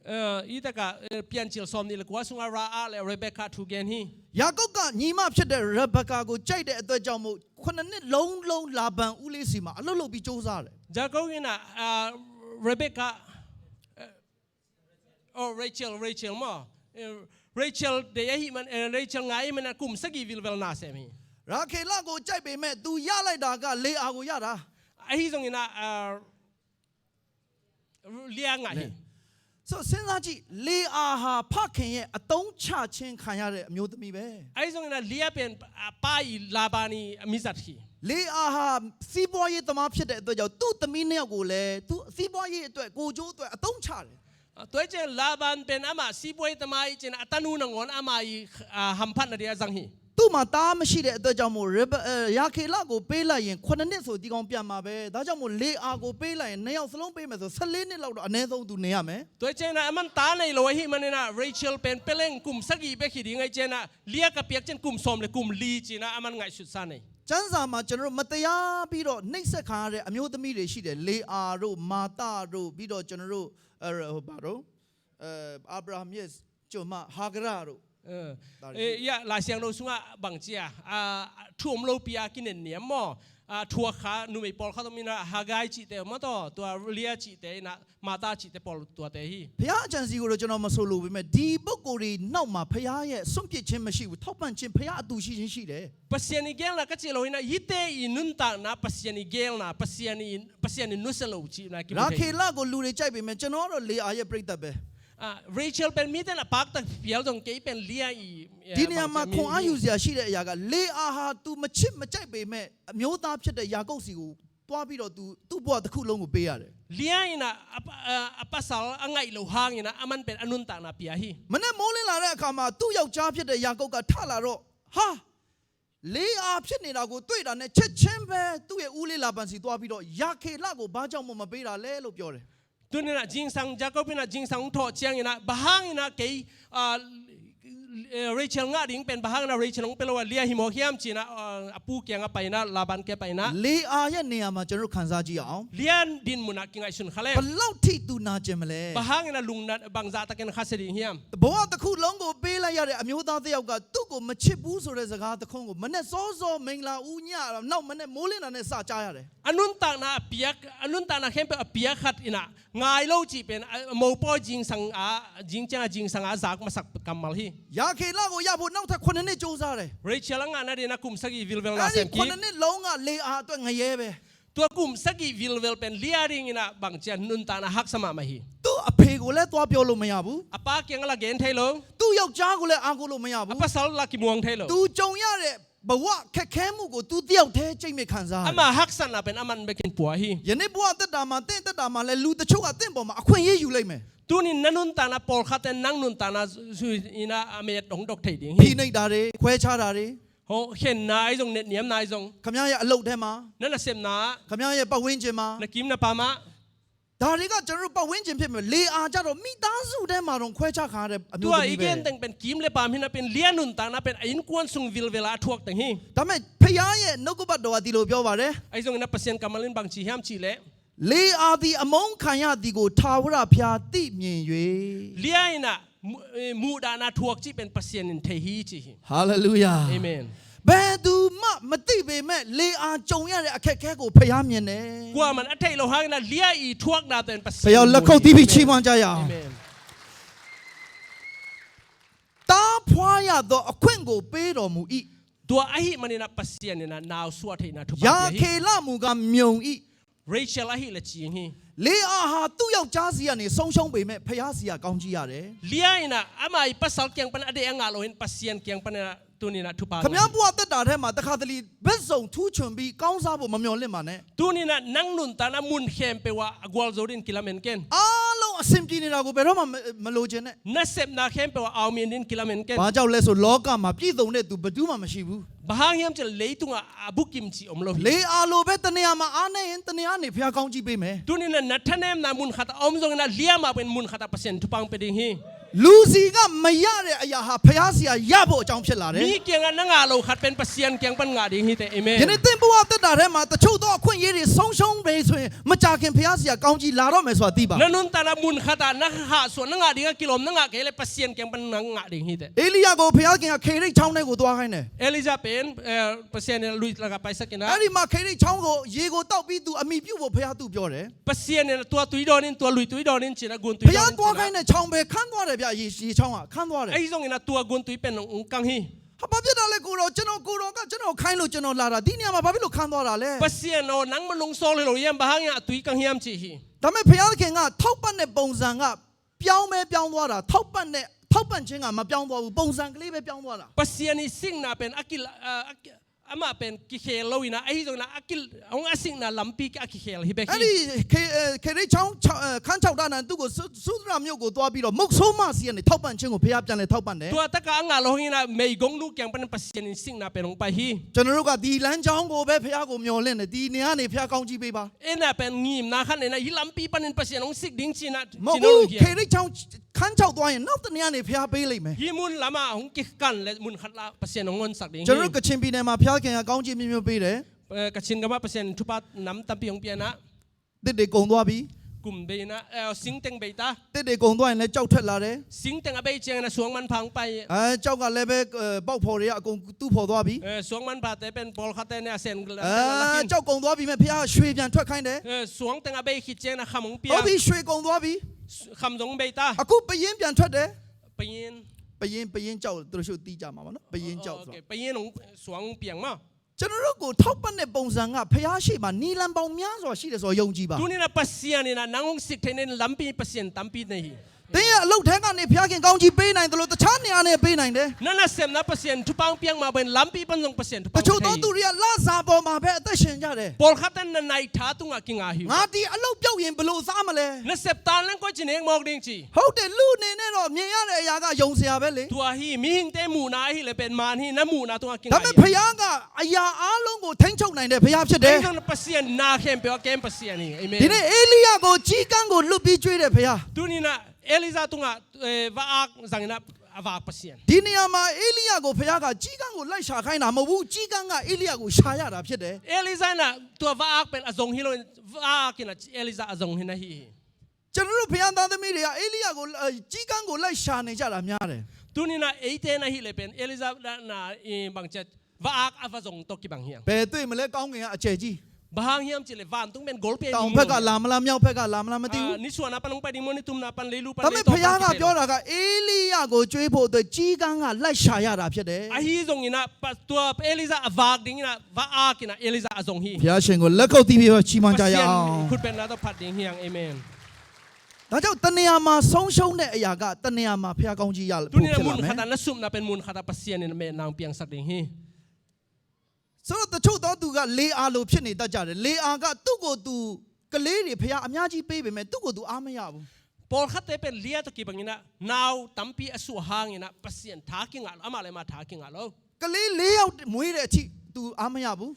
อีตะกะเปลี่ยนจิลซอมนี่เลยกว่าสุงาราอาและเรเบคคาทูเกนฮี ယာကုပ်ကညီမဖြစ်တဲ့ရဘကာကိုကြိုက်တဲ့အတွက်ကြောင့်မို့ခုနှစ်လုံးလာဘန်ဦးလေးစီမှာအလုပ်လုပ်ပြီးစူးစမ်းတယ် จะก็ยินะเรเบคคาเรเชลมั้งเรเชลเดียฮีมันเรเชลไงมันกลุ่มสกีวิลเวลนาเซมี ရာခေလကိုကြိုက်ပေမဲ့ तू ရလိုက်တာကလေအာကိုရတာ ไอ้ที่ตรงนี้นะเลี้ยงไง ဆိုစဉ်းစားကြည့်လေအာဟာဖခင်ရဲ့အတုံးချခြင်းခံရတဲ့အမျိုးသမီးပဲ ไอ้ตรงนี้นะเลี้ยเป็นป้ายลาบานีมิสัตคี လေအာဟာစီးပွားရေးသမားဖြစ်တဲ့အတွက်ကြောင့်သူ့သမီးနှစ်ယောက်ကိုလည်းသူစီးပွားရေးအတွက်ကိုကျိုးအတွက်အတုံးချတယ် ตัวเจนลาบานเป็นอามาซีบวยตมายเจนอัตนูนงอนอามาหัมพันนาเดียจังฮี သူ့မှာတားမရှိတဲ့အတွက်ကြောင့်မို့ရာခေလကိုပေးလိုက်ရင်9နှစ်ဆိုဒီကောင်ပြန်มาပဲဒါကြောင့်မို့လေအာကိုပေးလိုက်ရင်2ယောက်စလုံးပေးမယ်ဆို14နှစ်လောက်တော့အနည်းဆုံးသူနေရမယ် ตัวเจนะมันตาในโลหิมันนะเรเชลเป็นเปลงกลุ่มสกีเบขีดีไงเจนะเลียกับเปียกเจนกลุ่มสมเลยกลุ่มลีจีนะมันไงสุดซ่านี่ ကျမ်းစာမှာကျွန်တော်တို့မတရားပြီးတော့နှိပ်စက်ခံရတဲ့အမျိုးသမီးတွေရှိတယ်လေအာတို့မာတာတို့ပြီးတော့ကျွန်တော်တို့ဘာတို့အာဗြဟံရဲ့ကျွန်မဟာဂရတို့ ยาลาเซียงโนซุงะบางเจียทุ่มโลปียกินเนียมมอทัวขานุไม่ปอลเขาต้องมีนะฮากายจิเตมาต่อตัวเลียจิเตนะมาตาจิเตปอลตัวเตฮี ဘုရားအကြံစီကိုတော့ကျွန်တော်မဆိုလို့ပဲမဲ့ဒီပုဂ္ဂိုလ်တွေနောက်မှာဘုရားရဲ့စွန့်ပစ်ခြင်းမရှိဘူးထောက်ပံ့ခြင်းဘုရားအတူရှိခြင်းရှိတယ် ปัสยานิเกลนะก็เจโลหินะยิเตอินุนตานะปัสยานิเกลนะปัสยานินุสโลจินะกิ ရာခေလကိုလူတွေကြိုက်ပေမဲ့ကျွန်တော်တော့လေအာရဲ့ပြိတ္တပဲ เรเชลเป็นมิตรนะปากตะเปียวตรงเกเป็นเลียอี ဒီနေရာမှာခွန်အားယူစရာရှိတဲ့အရာကလေအာဟာ तू မချစ်မကြိုက်ပေမဲ့အမျိုးသားဖြစ်တဲ့ယာကုပ်စီကိုတွားပြီးတော့ तू သူ့ဘဝတစ်ခုလုံးကိုပေးရတယ် เลียอีนะอปัสสาวะไงโลหางอีนะมันเป็นอนุนตานะเปียฮี မနဲ့မိုးလင်းလာတဲ့အခါမှာသူ့ယောက်ျားဖြစ်တဲ့ယာကုပ်ကထလာတော့ဟာ လေးအားဖြစ်နေတာကိုတွေ့တာနဲ့ချက်ချင်းပဲသူ့ရဲ့ဦးလေးလာပန်စီသွားပြီးတော့ယာခေလကိုဘာကြောင့်မပေးတာလဲလို့ပြောတယ် tu ni na jing sang Jacob na jing sang tho chiang ina bahang ina kei Rachel nga ding pen bahang na Rachel ng pelawa lia himo hiam china apu kya nga paina laban ke paina လေးအားရဲ့နေရာမှာကျွန်တော်ခန်းစားကြည့်အောင် lian din muna kingai sun khale ဘလောက်ထိသူနာကျင်မလဲ bahang ina lung na bangza ta ken khasedi hiam ဘဝတစ်ခုလုံးကိုပေးလိုက်ရတဲ့အမျိုးသားတစ်ယောက်ကသူ့ကိုမချစ်ဘူးဆိုတဲ့စကားတစ်ခုကိုမနဲ့စောစောမင်္ဂလာဦးညနောက်မနဲ့မိုးလင်းတာနဲ့စကြားရတယ် anun ta na khem pe apiak khat ina ngai lo chi pen mo po jing sang a zak masak kamal hi ယာခေလကိုရဖို့နောက်ထပ်9နှစ်ကြိုးစားတယ် Rachel nga na din na kum sagi vilvel အဲ့ na ဒီ sem ki 9နှစ်လုံးကလေးအားအတွက်ငရဲပဲ tua kum sagi vilvel pen liaring ina bang chen nun ta na hak sama mahi သူ့အဖေကိုလည်းသွားပြောလို့မရဘူး apa kyang la gen thailo သူ့ယောက်ျားကိုလည်းအားကိုးလို့မရဘူး apa sal la ki muang thailo သူကြုံရတဲ့ဘဝခက်ခဲမှုကိုသူတယောက်တည်းကြိတ်မဲ့ခံစားရတယ် ama hak san na pen aman bekin puah hi ယနေ့ဘဝတက်တာမှာတင့်တက်တာမှာလည်းလူတချို့ကတင့်ပေါ်မှာအခွင့်အရေးယူလိုက်မယ် tu ni nanun ta na pol khaten nang nun ta na su ina ame dong dok thai ding ဖိ hi နှိပ်တာတွေခွဲခြားတာတွေ ho khen nai jong net niam nai jong ခမရရဲ့အလုပ်ထဲမှာ na na sem na ခမရရဲ့ပတ်ဝန်းကျင်မှာ na kim na pa ma ဒါတွေကကျွန်တော်တို့ပတ်ဝန်းကျင်ဖြစ်မယ်လေအားကြတော့မိသားစုထဲမှာတော့ခွဲခြားခါရတဲ့အမျိုး tua သမီးပဲ igen teng pen kim le pam hi na pen lianun ta na pen ain kwan sung vilvela thuak teng hi ဒါပေမဲ့ဖခင်ရဲ့နှုတ်ကပတ်တော်ကဒီလိုပြောပါတယ် ai jong ina pasien kamalin bang chi hiam chi le လေအားသည်အမုန်းခံရသည်ကိုထာဝရဘုရားသိမြင်၍ lia ina mu da na thuak chi pen pasien in thei hi chi hi ဟာလေလုယာ amen ဘယ်သူမှမသိပေမဲ့လေအားကြုံရတဲ့အခက်အခဲကိုဖခင်မြင်တယ် kwa man athai lo hang na lia i thuak na ten ဖ pasien ခင်လက်ခုပ်တီးပြီးချီးမွမ်းကြရအောင် amen တားဖွားရသောအခွင့်ကိုပေးတော်မူ၏ tua ahi manina pasien ina naw suat thei na thu ယာ pa ခေ hi လမူကမြုံ၏ Rachel ahi la chi hi လေအားဟာသူ့ယောက်ျားစီကနေဆုံးရှုံးပေမဲ့ဖခင်စီကကောင်းကြီးရတယ် lia ina ama i pasal kyang pan ade anga lo hin pasien kyang pan tu ni na thu pa ခမည်းဘွားတက်တာထဲမှာတခါတလေဘက်စုံထူးချွန်ပြီးကောင်းစားဖို့မမျှော်လင့်ပါနဲ့ tu ni na nang nun ta na mun khem pe wa agwal zorin kilamen ken အားလုံးအဆင်ပြေနေတာကိုဘယ်တော့မှမလိုချင်နဲ့ na sep na khem pe wa aw min din kilamen ken ဘာကြောင့်လဲဆိုလောကမှာပြည့်စုံတဲ့သူဘယ်သူမှမရှိဘူး bahang yam che leitunga abukim chi omlo hi လေအားလိုပဲတနေရာမှာအားနေရင်တနေရာနေဖခင်ကောင်းကြီးပေးမယ် tu ni na nathanem na mun khata om jong na lia ma pen mun khata pasien thu pang pe ding hi လူစီကမရတဲ့အရာဟာဖခင်စီကရဖို့အကြောင်းဖြစ်လာတယ် mi kyang na nga lo khat pen pasien kyang pan nga ding hi te amen ယနေ့သင်ဘဝတက်တာထဲမှာတချို့သောအခွင့်အရေးတွေဆုံးရှုံးပဲဆိုရင်မကြခင်ဖခင်စီကကောင်းကြီးလာတော့မယ်ဆိုတာသိပါ nanun ta na mun khata na ha so na nga ding kilom na nga ke le pasien kyang pan nga ding hi te အေလိယကိုဖခင်ကခေရိတ်ချောင်းထဲကိုသွားခိုင်းတယ် Elijah pen pasien lui la ka paisa kina အဲ့ဒီမှာခေရိတ်ချောင်းကိုရေကိုတောက်ပြီးသူအမိပြုတ်ဖို့ဖခင်သူပြောတယ် pasien na tua tui donin tua lui tui donin china gun ဖ tui ခင် donin သွားခိုင်းတဲ့ချောင်းပဲခန်းသွားတယ်ဗျရေချောင်းကခန်းသွားတယ် ai jong ina tua gun tui pen kang hi ဟာဘာဖြစ်တာလဲကိုတော့ကျွန်တော်ကကျွန်တော်ခိုင်းလို့ကျွန်တော်လာတာဒီနေရာမှာဘာဖြစ်လို့ခန်းသွားတာလဲ pasien no nang malung sol lo yam bahang ya tui kang hiam chi hi ဒါပေမဲ့ဖခင်ကထောက်ပတ်တဲ့ပုံစံကပြောင်းသွားတာထောက်ပတ်ခြင်းကမပြောင်းသွားဘူးပုံစံကလေးပဲပြောင်းသွားတာ pasien ni sing na pen akil ama pen ki khel lo ina ai jong na akil ong asing na lampi ki akikhel hi အဲ့ beki ဒီခေရိတ်ချောင်းခန်းချောက်တာနဲ့သူ့ကိုသုဒ္ဓရာမြို့ကိုသွားပြီးတော့မုတ်ဆိုးမစီကနေထောက်ပံ့ခြင်းကိုဖခင်ပြန်လဲထောက်ပံ့တယ် tua ta ka nga lo ina mei gong lu kyang pan pasien ni sing na pen ong pa hi ကျွန်တော်တို့ကဒီလမ်းကြောင်းကိုပဲဖခင်ကိုမျှော်လင့်တယ်ဒီနေရာနေဖခင်ကောင်းကြီးပေးပါ ena pen ngim na khan ena hi lampi panin pasien ong sik ding china မဟုတ် chino ဘူး lu hi ခေရိတ်ချောင်းခန်းချောက်သွားရင်နောက်တနေရာနေဖခင်ပေးလိုက်မယ် hi mun lama ong ki kan le mun khat la pasien ong on sak ding ကျွန်တော်တို့ကချင်ပြည်နယ်မှာဖခင်ကကောင်းကြီးမျိုးပေးတယ် kachin gama pasien thupat nam tampi ong piana တစ်တွေကုံသွားပြီ kum beina sing teng beita တစ်တွေကုံသွားရင်လည်းကြောက်ထွက်လာတယ် sing teng abai cheng na suang man phang pai ကြောက်ကလည်းပဲပေါက်ဖော်တွေကအကုန်တူးဖော်သွားပြီ suang man ba te pen pol khate ne asen ကြောက်ကုံသွားပြီမဲ့ဖခင်ရွှေပြန်ထွက်ခိုင်းတယ် suang teng abai khi cheng na khamong ဟုတ် pia ပြီရွှေကုံသွားပြီ kham jong beita အခုပရင်ပြန်ထွက်တယ် payin ပရင်ကြောက်သူတို့ရှုပ်တီးကြမှာပါနော်ပရင်ကြောက်ဆို okay payin ong suang piang ma ကျွန်တော်တို့ကိုထောက်ပံ့တဲ့ပုံစံကဖျားရှိမှနီလန်ပေါင်းများစွာရှိတယ်ဆိုတော့ယုံကြည်ပါ tu ni na pasien ni na nangong sik thenen lampi pasien tampi nei တင်းရဲ့အလုတ်ထဲကနေဖျားခင်ကောင်းကြီးပေးနိုင်တယ်လို့တခြားနေရာနဲ့ပေးနိုင်တယ် นั่นน่ะเซมนะเปอร์เซ็นต์ทุปางเปียงมาเป็นล้ำปีปัน2%ทุ တ ปาง ချို့သောသူတွေကလစားပေါ်မှာပဲအသက်ရှင်ကြတယ် ปอลคัตนนายท้าตุงอากิงาหิว ငါဒီအလုတ်ပြုတ်ရင်ဘလို့စားမလဲ นั่นเซปตานเล่นก็จิเนงมอกดิงจี ဟုတ်တယ်လူနေနဲ့တော့မြင်ရတဲ့အရာကယုံစရာပဲလေ ตัวฮีมีหิงเตหมูนาฮีเลยเป็นมานฮีน้ำหมูนาตุงอากิงา ဒါပေမဲ့ဖျားကအရာအားလုံးကိုထိန်းချုပ်နိုင်တဲ့ဖျားဖြစ်တယ် เรื่องเปอร์เซ็นต์นาเข้มเปียวเกมเปอร์เซ็นต์นี่เอเมน ဒီနေ့အေလိယကိုကြီးကန်းကိုလွတ်ပြီးကျွေးတဲ့ဖျား ตัวนี้นะเอลิซาตุงาวาอักสังนะวาเปอร์เซ็นต์ ဒီနေရာမှာအေလိယကိုဖျားကကြီးကန်းကိုလိုက်ရှာခိုင်းတာမဟုတ်ဘူးကြီးကန်းကအေလိယကိုရှာရတာဖြစ်တယ် เอลิซาน่ะตัววาอักเป็นอซงฮิโลวาอักน่ะเอลิซาอซงฮินะฮี ကျွန်တော်တို့ဖျားသားသမီးတွေကအေလိယကိုကြီးကန်းကိုလိုက်ရှာနေကြတာများတယ် ตัวนี้นะเอเตนะฮีเลยเป็นเอลิซาน่ะบางจะวาอักอฟาซงตกิบางเฮียง ဘယ်တွေ့မလဲကောင်းငင်ကအကျယ်ကြီး บางเฮียมจิเลวานตุงเป็นโกลเปีย တောင်ဘက်ကလာမလားမြောက်ဘက်ကလာမလားမသိဘူး นี่ส่วนนะปันลงไปดิมอนี่ตุมนะปันเลลูปัน ဒါ เล ပေမဲ့ ต ဖျားကပြောတာကအေလိယကိုကျွေးဖို့အတွက်ကြီးကန်းကလိုက်ရှာရတာဖြစ်တယ် อาฮีซงนี่นะตัวเอลิซาอวากดิงนะวาอักนะเอลิซาอซงฮี ဖျားရှင်ကိုလက်ကုပ်တီးပြီးချီးမွမ်းကြရအောင် คุณเป็นนะต้องผัดดิงเฮียงเอเมน ဒါကြောင့်တနေရာမှာဆုံးရှုံးတဲ့အရာကတနေရာမှာဖျားကောင်းကြီးရ ตัว ဖို့ นี้ ဖြစ် มุ လာ น မယ် ขตานะซุมนะเป็นมุนขตาปัสเซียนนี่เมนางเปียงสักดิงฮี ဆိုတော့တချို့သောသူကလေအားလို့ဖြစ်နေတတ်ကြတယ်လေအားကသူ့ကိုယ်သူကလေးတွေဖျားအများကြီးပေးပေမဲ့သူ့ကိုယ်သူအားမရဘူး ปอลคัตเตเป็นเลียตะกี้บางนี่นะนาวตัมปีอสุหางนี่นะปัสเซียนทากิงอ่ะอามาเลยมาทากิงอ่ะแล้ว ကလေး၄ယောက်မွေးတဲ့အထိသူအားမရဘူး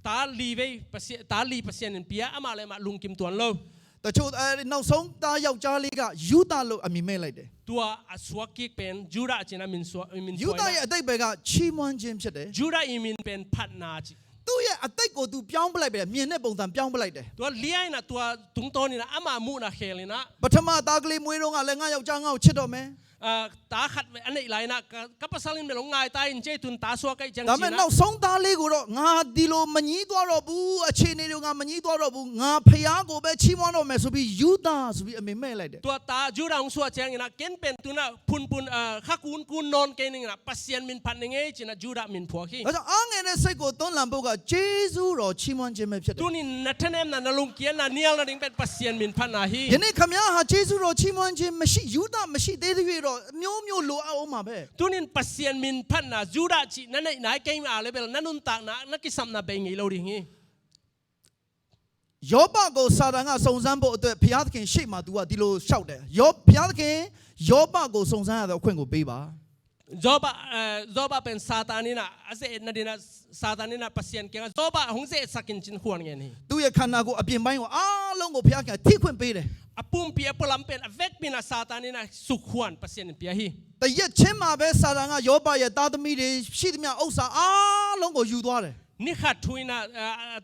ตาลีเวปัสเซียนตาลีปัสเซียนเปียอามาเลยมาลุงกิมตวนแล้ว တချို့နောက်ဆုံးသားယောက်ျားလေးကယူဒလို့အမိမဲ့လိုက်တယ် ตัวอสวกิกเป็นจูดาจินะมินสวมินส ယူ วย ဒ นะ ရဲ့အတိတ်ပဲကချီးမွမ်းခြင်းဖြစ်တယ် จูดาอีมินเป็นพัดนาจิ သူ့ရဲ့အတိတ်ကိုသူပြောင်းပလိုက်ပဲမြင်တဲ့ပုံစံပြောင်းပလိုက်တယ် ตัวเลียนะตัวตุงโตนี่นะอามามูนะเขลินะ ပထမသားကလေးမွေးတော့ကလည်းငါယောက်ျားငါ့ကိုချစ်တော့မယ် ตาขัดอันนี้ไรนะกับภาษาลินเป็นลงง่ายตายอินเจตุนตาสวกไอจัง ဒါ จี မဲ့ นะ နောက်ဆုံးသားလေးကိုတော့ငါဒီလိုမငြီးသွားတော့ဘူးအခြေအနေတွေငါမငြီးသွားတော့ဘူးငါဖျားကိုပဲချီးမွမ်းတော့မယ်ဆိုပြီးယူဒဆိုပြီးအမိမဲ့လိုက်တယ် ตัวตาจูดาของสวกจังนะเกณฑ์เป็นตัวนะพุนข้ากูนนอนเกณฑ์นี่นะปัสเซียนมินพันยังไงจีนะจูดามินผัวขี้ ဒါကြောင့်အားငယ်တဲ့စိတ်ကိုသွန်းလံဖို့ကဂျေဇုတော်ချီးမွမ်းခြင်းပဲဖြစ်တယ် ตัวนี้นัทเนมนะนลุงเกียนนะเนียลนะดิงเป็นปัสเซียนมินพันนาฮี ယနေ့ခမည်းဟာဂျေဇုတော်ချီးမွမ်းခြင်းမရှိယူဒမရှိသေးသေးတော့မျိုးမျိုးလိုအောင်မှာပဲ ตัวนี้ปัสเซียนมินพันนะจูดาจีนั่นไหนเกมอะไรเป็นนั่นนุนตากนะนักกิสัมนะเป็นไงเราดิฮี ယောဘကိုစာတန်ကစုံစမ်းဖို့အတွက်ဘုရားသခင်ရှေ့မှာ तू ကဒီလိုရှောက်တယ်ဘုရားသခင်ယောဘကိုစုံစမ်းရတဲ့အခွင့်ကိုပေးပါ Zoba pen satanina ase nadina satanina pasien kenga zoba hongse sakin chin khuan nge ni သူ့ရဲ့ခန္ဓာကိုယ်အပြင်ပိုင်းကိုအားလုံးကိုဘုရားခင်ထိခွင့်ပေးတယ် apum pia polam pen avek pina satanina sukhuan pasien pia hi တရက်ချင်းမှာပဲစာတန်ကယောဘရဲ့သားသမီးတွေရှိသမျှဥစ္စာအားလုံးကိုယူသွားတယ် ni khat thuina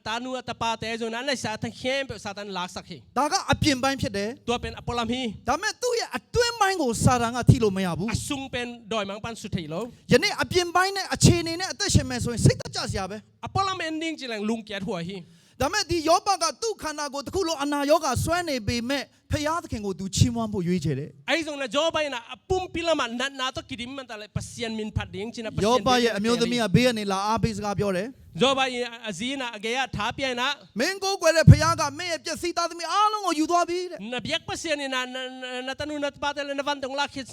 tanu tapa te zo na na satan khem pe satan lak sakhi ဒါကအပြင်ပိုင်းဖြစ်တယ် ตัวเป็นapolam hi ဒါပေမဲ့သူ့ရဲ့အတွင်းပိုင်းကိုစာတန်ကထိလို့မရဘူး asung pen doi mang pan su thei lo ယနေ့အပြင်ပိုင်းနဲ့အခြေအနေနဲ့အသက်ရှင်မယ်ဆိုရင်စိတ်တကြစရာပဲ apolam ending jilang lung kiat huwa hi ဒါမဲ့ဒီယောဘကသူ့ခန္ဓာကိုယ်တစ်ခုလုံးအနာရောဂါဆွဲနေပေမဲ့ဖခင်သခင်ကိုသူချီးမွမ်းဖို့ရွေးချယ်တယ် ai zong na joba ina apum pilama na to kidim man tale pasien min phat ding china ယော pasien ဘရဲ့အမျိုးသမီးကဘေးကနေလာအားပေးစကားပြောတယ် joba azina ageya tha pia na မင်းကိုယ်ကွယ်တဲ့ဖခင်ကမင်းရဲ့ပျက်စီးသားသမီးအားလုံးကိုယူသွားပြီတဲ့ na biak pasien ni na tanu na patele na van tong la khit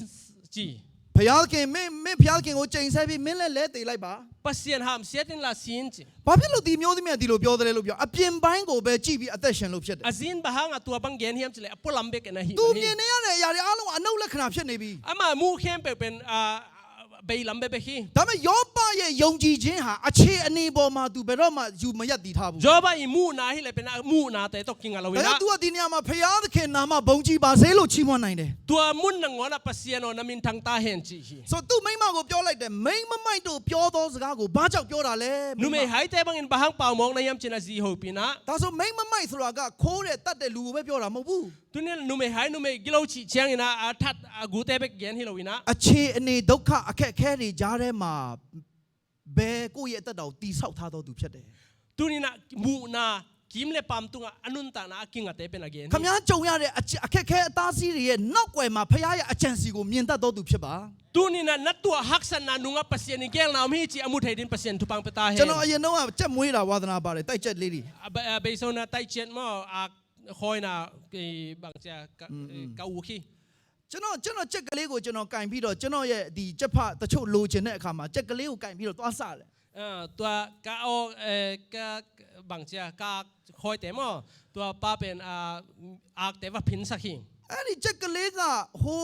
ji ဖခင်သခင်မင်းဖခင်သခင်ကိုချိန်ဆပြီးမင်းလည်းလဲတည်လိုက်ပါ pasien ham setin la sin ji ဘာဖြစ်လို့ဒီမျိုးသမီးကဒီလိုပြောတယ်လို့ပြောအပြင်ပိုင်းကိုပဲကြည့်ပြီးအသက်ရှင်လို့ဖြစ်တယ် azin bahang atua bang gen hiam chile apolam be ke na hi သူမြင်နေရတဲ့အရာတွေအားလုံးအနုလက္ခဏာဖြစ်နေပြီ ama mu khem pe pen be lam be be hi ဒါပေမဲ့ယောဘရဲ့ယုံကြည်ခြင်းဟာအခြေအနေပေါ်မှာသူဘယ်တော့မှယူမရက်တည်ထားဘူး joba i mu na hi le pen mu na te to kinga lo ဒါကြော wina င့် तू ကဒီနေရာမှာဖခင်သခင်နာမဘုံကြီးပါစေလို့ချီးမွမ်းနိုင်တယ် tua mun na ngona pasien o na min thang ta hen ji hi ဆိုသူ့မိမကိုပြောလိုက်တယ်မိမမိုက်တို့ပြောသောစကားကိုဘာကြောင့်ပြောတာလဲ nu me hai te bang in bahang pau mong na yam china ji ho pina ဒါဆိုမိမမိုက်ဆိုတာကခိုးတဲ့တတ်တဲ့လူကိုပဲပြောတာမဟုတ်ဘူး tu ne nu me hai nu me gilo chi chiang ina that gu te be gen hi lo wina အခြေအနေဒုက္ခအခက်အခဲတွေကြားထဲမှာဘယ်ကိုယ့်ရဲ့အသက်တော်တိဆောက်ထားတော်သူဖြစ်တယ် tu ni na mu na kim le pam tunga anun ta na kinga te pen again ခမည်းကြုံရတဲ့အခက်အခဲအသားစီးတွေရဲ့နောက်ွယ်မှာဖခင်ရဲ့အကြံစီကိုမြင်တတ်တော်သူဖြစ်ပါ tu ni na natua haksan na nunga pasien ni gel na mi chi amu thai din pasien tu pang peta he ကျွန်တော်အရင်တော့ကြက်မွေးတာဝါသနာပါတယ်တိုက်ချက်လေးတွေ be so na tai chen mo a khoi na bang cha ka u khi ကျွန်တော်ကြက်ကလေးကိုကျွန်တော်ကင်ပြီးတော့ကျွန်တော်ရဲ့ဒီကြက်ဖတချို့လိုချင်တဲ့အခါမှာကြက်ကလေးကိုကင်ပြီးတော့သွားစတယ် ตัวกาโอกาบางเจ้ากาคอยแต่มอตัวป้าเป็นอาแต่ว่าพินสักหิ အဲ့ဒီကြက်ကလေးကဟိ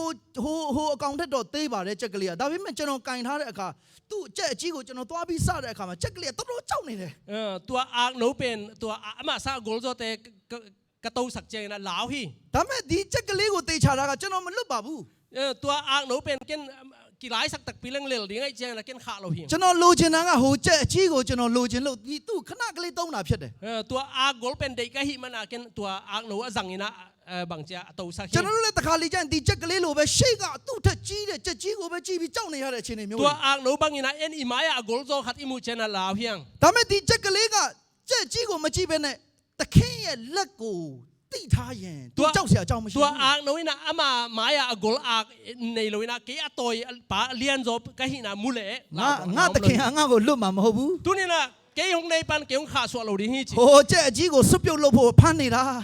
ုအကောင်ထက်တော့သေးပါတယ်ကြက်ကလေးကဒါပေမဲ့ကျွန်တော်ကင်ထားတဲ့အခါသူ့ကြက်အကြီးကိုကျွန်တော်သွားပြီးစတဲ့အခါမှာကြက်ကလေးကတော်တော်ကြောက်နေတယ် ตัวอาโนเป็นตัวอามาซาโกลโซเตกระตูสักเจนะลาวฮี ဒါပေမဲ့ဒီကြက်ကလေးကိုတေချာတာကကျွန်တော်မလွတ်ပါဘူး ตัวอาโนเป็นเกนกี่หลายสักตักปีเรื่องเร็วดีไงเจนะเกนขาเราหิ ကျွန်တော်လိုချင်တာကဟိုကြက်အကြီးကိုကျွန်တော်လိုချင်လို့ဒီသူ့ခဏကလေးတုံးတာဖြစ်တယ် ตัวอาโกลเป็นเด็กก็หิมันเกนตัวอาโนสังนี่นะบางเจ้าตูสักหิ ကျွန်တော်တို့လည်းတခါလေကျရင်ဒီကြက်ကလေးလိုပဲရှေ့ကသူ့ထက်ကြီးတဲ့ကြက်ကြီးကိုပဲကြည့်ပြီးကြောက်နေရတဲ့အခြေအနေမျိုး ตัวอาโนบางนี่นะเอ็นอีมายาโกลโซขัดอิมูเจนะลาวเฮียง ဒါပေမဲ့ဒီကြက်ကလေးကကြက်ကြီးကိုမကြည့်ဘဲနဲ့တခင်းရဲ့လက်ကိုတိထားရင်သူကြောက်စရာအကြောင်းမရှိ ตัว ဘူး อาโนนี่นะอามายาโกลอาในโลนะเกอตอยปาเลียนโซก็หินะมุเล ငါတခင်ဟာငါ့ကိုလွတ်မှာမဟုတ်ဘူး ตัวนี่นะเกยงในปันเกยงขาสวเราดีฮีจิ ဟိုကြက်အကြီးကိုစွတ်ပြုတ်လို့ဖို့ဖမ်းနေတာ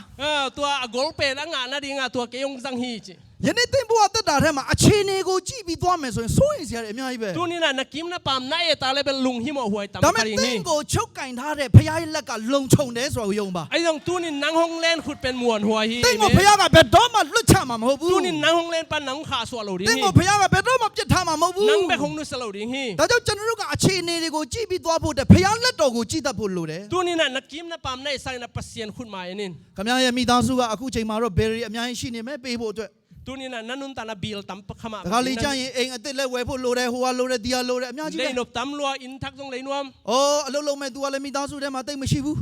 ตัวโกลเป็นอ่ะงานนะดีงาตัวเกยงสังฮีจิ ယနေ့သင်ဘဝတက်တာထဲမှာအခြေအနေကိုကြည့်ပြီးသွားမယ်ဆိုရင်စိုးရင်စရာတွေအများကြီးပဲ ตัวนี่นะนักกิมนะปามนายตาเลยเป็นลุงหิมหวยตาม ဒါ คา ပေ ริ မဲ့သ ฮี င်ကိုချုပ်ကင်ထားတဲ့ဖခင်ရဲ့လက်ကလုံခြုံတယ်ဆိုတာကိုယုံပါ ไอ้ตรงตัวนี่นังฮงเลนขุดเป็นมวนหัวฮี သင်ကိုဖခင်ကဘယ်တော့မှလွတ်ချမှာမဟုတ်ဘူး ตัวนี่นังฮงเลนปันนังขาสวเราดี သင် ฮี ကိုဖခင်ကဘယ်တော့မှပြစ်ထားမှာမဟုတ်ဘူး นังเบคงนุสเราดีฮี ဒါကြောင့်ကျွန်တော်တို့ကအခြေအနေတွေကိုကြည့်ပြီးသွားဖို့တဲ့ဖခင်လက်တော်ကိုကြည့်တတ်ဖို့လိုတယ် ตัวนี่นะนักกิมนะปามนายสังนะปัสเซียนขุดมาเองนี่ ခင်ဗျားရဲ့မိသားစုကအခုချိန်မှာတော့ဘယ်ရီအများကြီးရှိနေမယ်ပေးဖို့အတွက် ตัวนี่นะนันนุนตานะบิลตัมปะขมา ဒါခါလေးကျရင်အိမ်အစ်စ်လက်ဝယ်ဖို့လိုတယ်ဟိုကလိုတယ်ဒီကလိုတယ်အများကြီး เล ပဲ ยนบตัมลัวอินทักตรงเลยนวม အော်အလုပ်လုပ်မဲ့ तू ကလည်းမိသားစုထဲမှာတိတ်မရှိဘူး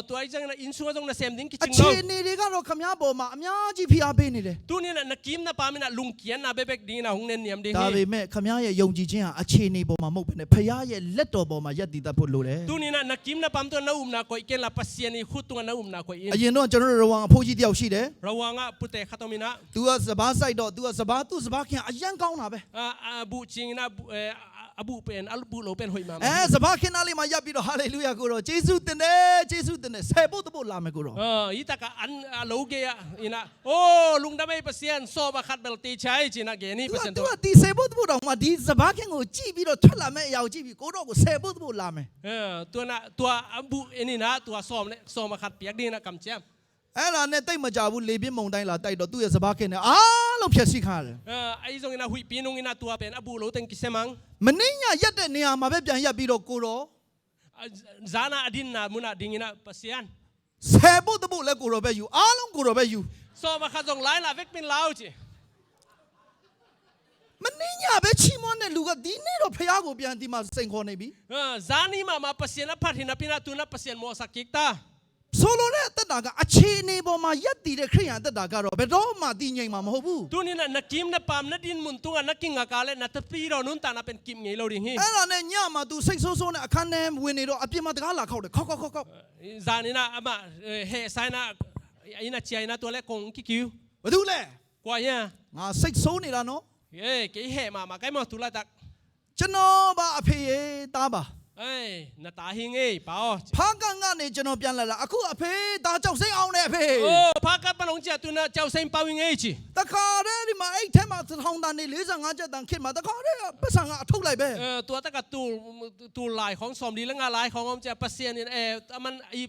ตัวไอ้จังนะอินซัวตรงนะเซมดิ้งกิ အ จิง ချ โน ေအနေတွေကတော့ခင်ဗျားပေါ်မှာအများကြီးဖိအားပေးနေတယ် ตัวนี่นะนักกิมนะปามินะลุงเกียนนะเบเบกดีนะหงเนนเนียมดี ဒါ ฮี ပေမဲ့ခင်ဗျားရဲ့ယုံကြည်ခြင်းဟာအခြေအနေပေါ်မှာမဟုတ်ဘဲနဲ့ဖခင်ရဲ့လက်တော်ပေါ်မှာယက်တည်တတ်ဖို့လိုတယ် ตัวนี่นะนักกิมนะปามตัวนะอุ้มนะคอยเกนละปัสเซียนี่ขุดตัวนะอุ้มนะคอยอิน အရင်တော့ကျွန်တော်တို့ရဝံအဖိုးကြီးတယောက်ရှိတယ် ระวังอ่ะปุตเตขัตมินะ तू ကစဘာဆိုင်တော့ तू ကစဘာသူ့စဘာခင်အရန်ကောင်းတာပဲ บุจิงนะอบุเป็นอัลบุโลเป็นหอยมา စဘာခင်နားလေးမှာရပ်ပြီးတော့ဟာလေလုယာကိုတော့ယေရှုတင်တယ်ယေရှုတင်တယ်ဆယ်ဖို့တဖို့လာမယ်ကိုတော့ อีตากะอันโลเกะอินะโอ้ลุงดะไม่เปอร์เซ็นต์ซอบะขัดเบลตีใช้จินะเกนี่เปอร์เซ็นต์ तू ကဒီဆယ်ဖို့တဖို့တော့မှဒီစဘာခင်ကိုကြည့်ပြီးတော့ထွက်လာမယ့်အရာကိုကြည့်ပြီးကိုတော့ကိုဆယ်ဖို့တဖို့လာမယ် ตัวน่ะตัวอบุเอนี่นะตัวซอมเนี่ยซอมะขัดเปียกนี่นะกำแจม အဲ့ဒါနဲ့တိတ်မကြဘူးလေပြင်းမုံတိုင်းလာတိုက်တော့သူ့ရဲ့စဘာခင်နဲ့အားလုံးဖြည့်ဆည်းခါတယ် ไอ้ตรงนะหุยปีนงนะตัวเป็นอบุโลเต็งกิเซมัง မနှင်းညရက်တဲ့နေရာမှာပဲပြန်ရက်ပြီးတော့ကိုတော့ ซานะอดินนะมุนะดิงนะเปอร์เซ็นต์ ဆယ်ဖို့တဖို့လဲကိုတော့ပဲယူအားလုံးကိုတော့ပဲယူ ซอมะขัดตรงหลายละเวกเป็นลาวจิ မနှင်းညပဲချီးမွမ်းတဲ့လူကဒီနေ့တော့ဖះကိုပြန်ဒီမှာစိန်ခေါ်နေပြီ ซานี่มาเปอร์เซ็นต์นะพัดหินะปีนะตัวนะเปอร์เซ็นต์มอสักกิกตา ဆိုလိုတဲ့အသက်တာကအခြေအနေပေါ်မှာရက်တည်တဲ့ခရိယန်အသက်တာကတော့ဘယ်တော့မှတည်ငြိမ်မှာမဟုတ်ဘူး ตัวนี่นะนักกิมนะปามนะดินมุนตุงนะกิงกาเลนะตะปีเรานุนตานะเป็นกิมไงเราดิฮี အဲ့ဒါနဲ့ညမှာ तू စိတ်ဆိုးဆိုးနဲ့အခန်းထဲဝင်နေတော့အပြင်မှာတကားလာခောက်တယ်ခောက်ခောက်ခောက်ခောက် ซานี่นะอะมาเฮไซนะไอ้นะเจียนะตัวเล็กกงกิคิว ဘာလို့လဲ กว่าเนี่ย ငါစိတ်ဆိုးနေတာနော် เอ้เกเฮมาใกล้มาตุละตัก ကျွန်တော်ပါအဖေရေသားပါ เอ้นะตาหิงเอ้เปล่า ဖားကန်ကနေကျွန်တော်ပြန်လာလာအခုအဖေသားကြောက်စိတ်အောင်တယ်အဖေ โอ้พากัดปะลงเจียตัวนะเจ้าเซนเปาวิงเอ้จิ တခါတည်းဒီမှာအဲ့ထဲမှာထောင်တန်နေ45ကျပ်တန်ခစ်မှာတခါတည်းပတ်စံကအထုတ်လိုက်ပဲ ตัวตะกะตูลายของสอมดีและงาลายของอมจะเปอร์เซ็นต์เนี่ยมันอี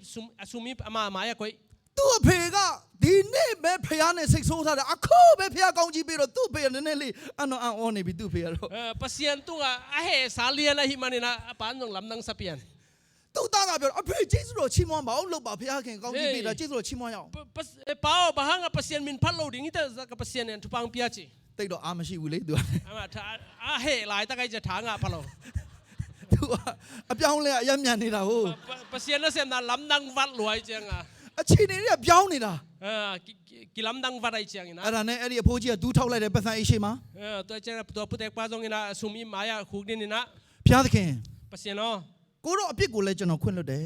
ซุมิมาหมายอะก้อย သူ့အဖေကဒီနေ့ပဲဖះနဲ့စိတ်ဆိုးထားတယ်အခုပဲဖះကောင်းကြီးပြီးတော့သူ့ဖေကနည်းနည်းလေးအန်အော်နေပြီသူ့ဖေကတော့ เปอร์เซ็นต์ตัวอะเฮสาเลียนะหิมันนี่นะปานงลำนังสะเปียน သူ့သားကပြောအဖေကျေးဇူးတော်ချီးမွမ်းပါအောင်လုပ်ပါဖះခင်ကောင်းကြီးပြီးတော့ကျေးဇူးတော်ချီးမွမ်းရအောင် เปล่าบางอะเปอร์เซ็นต์มินพัดโลดิงนี่แต่กะเปอร์เซ็นต์เนี่ยทุปังเปียจิ တိတ်တော့အားမရှိဘူးလေသူက อะมาอะเฮหลายตะไกจะถางอะพะโล သူကအပြောင်းလဲအယက်မြန်နေတာဟုတ် เปอร์เซ็นต์นะเซมนะลำนังวัดรวยจังอะ အချိန်တွေကပြောင်းနေတာ กิลำดังวัดไอจังนี่นะ အဲ့ဒါနဲ့အဲ့ဒီအဖိုးကြီးကဒူးထောက်လိုက်တဲ့ပတ်စံအိတ်ရှိမှာ ตัวจังตัวพุทธปาจงนี่นะซุมิมายะคุกนี่นะ ဖះသခင် เปอร์เซ็นต์เนาะ ကိုတော့အပြစ်ကိုလည်းကျွန်တော်ခွင့်လွတ်တယ်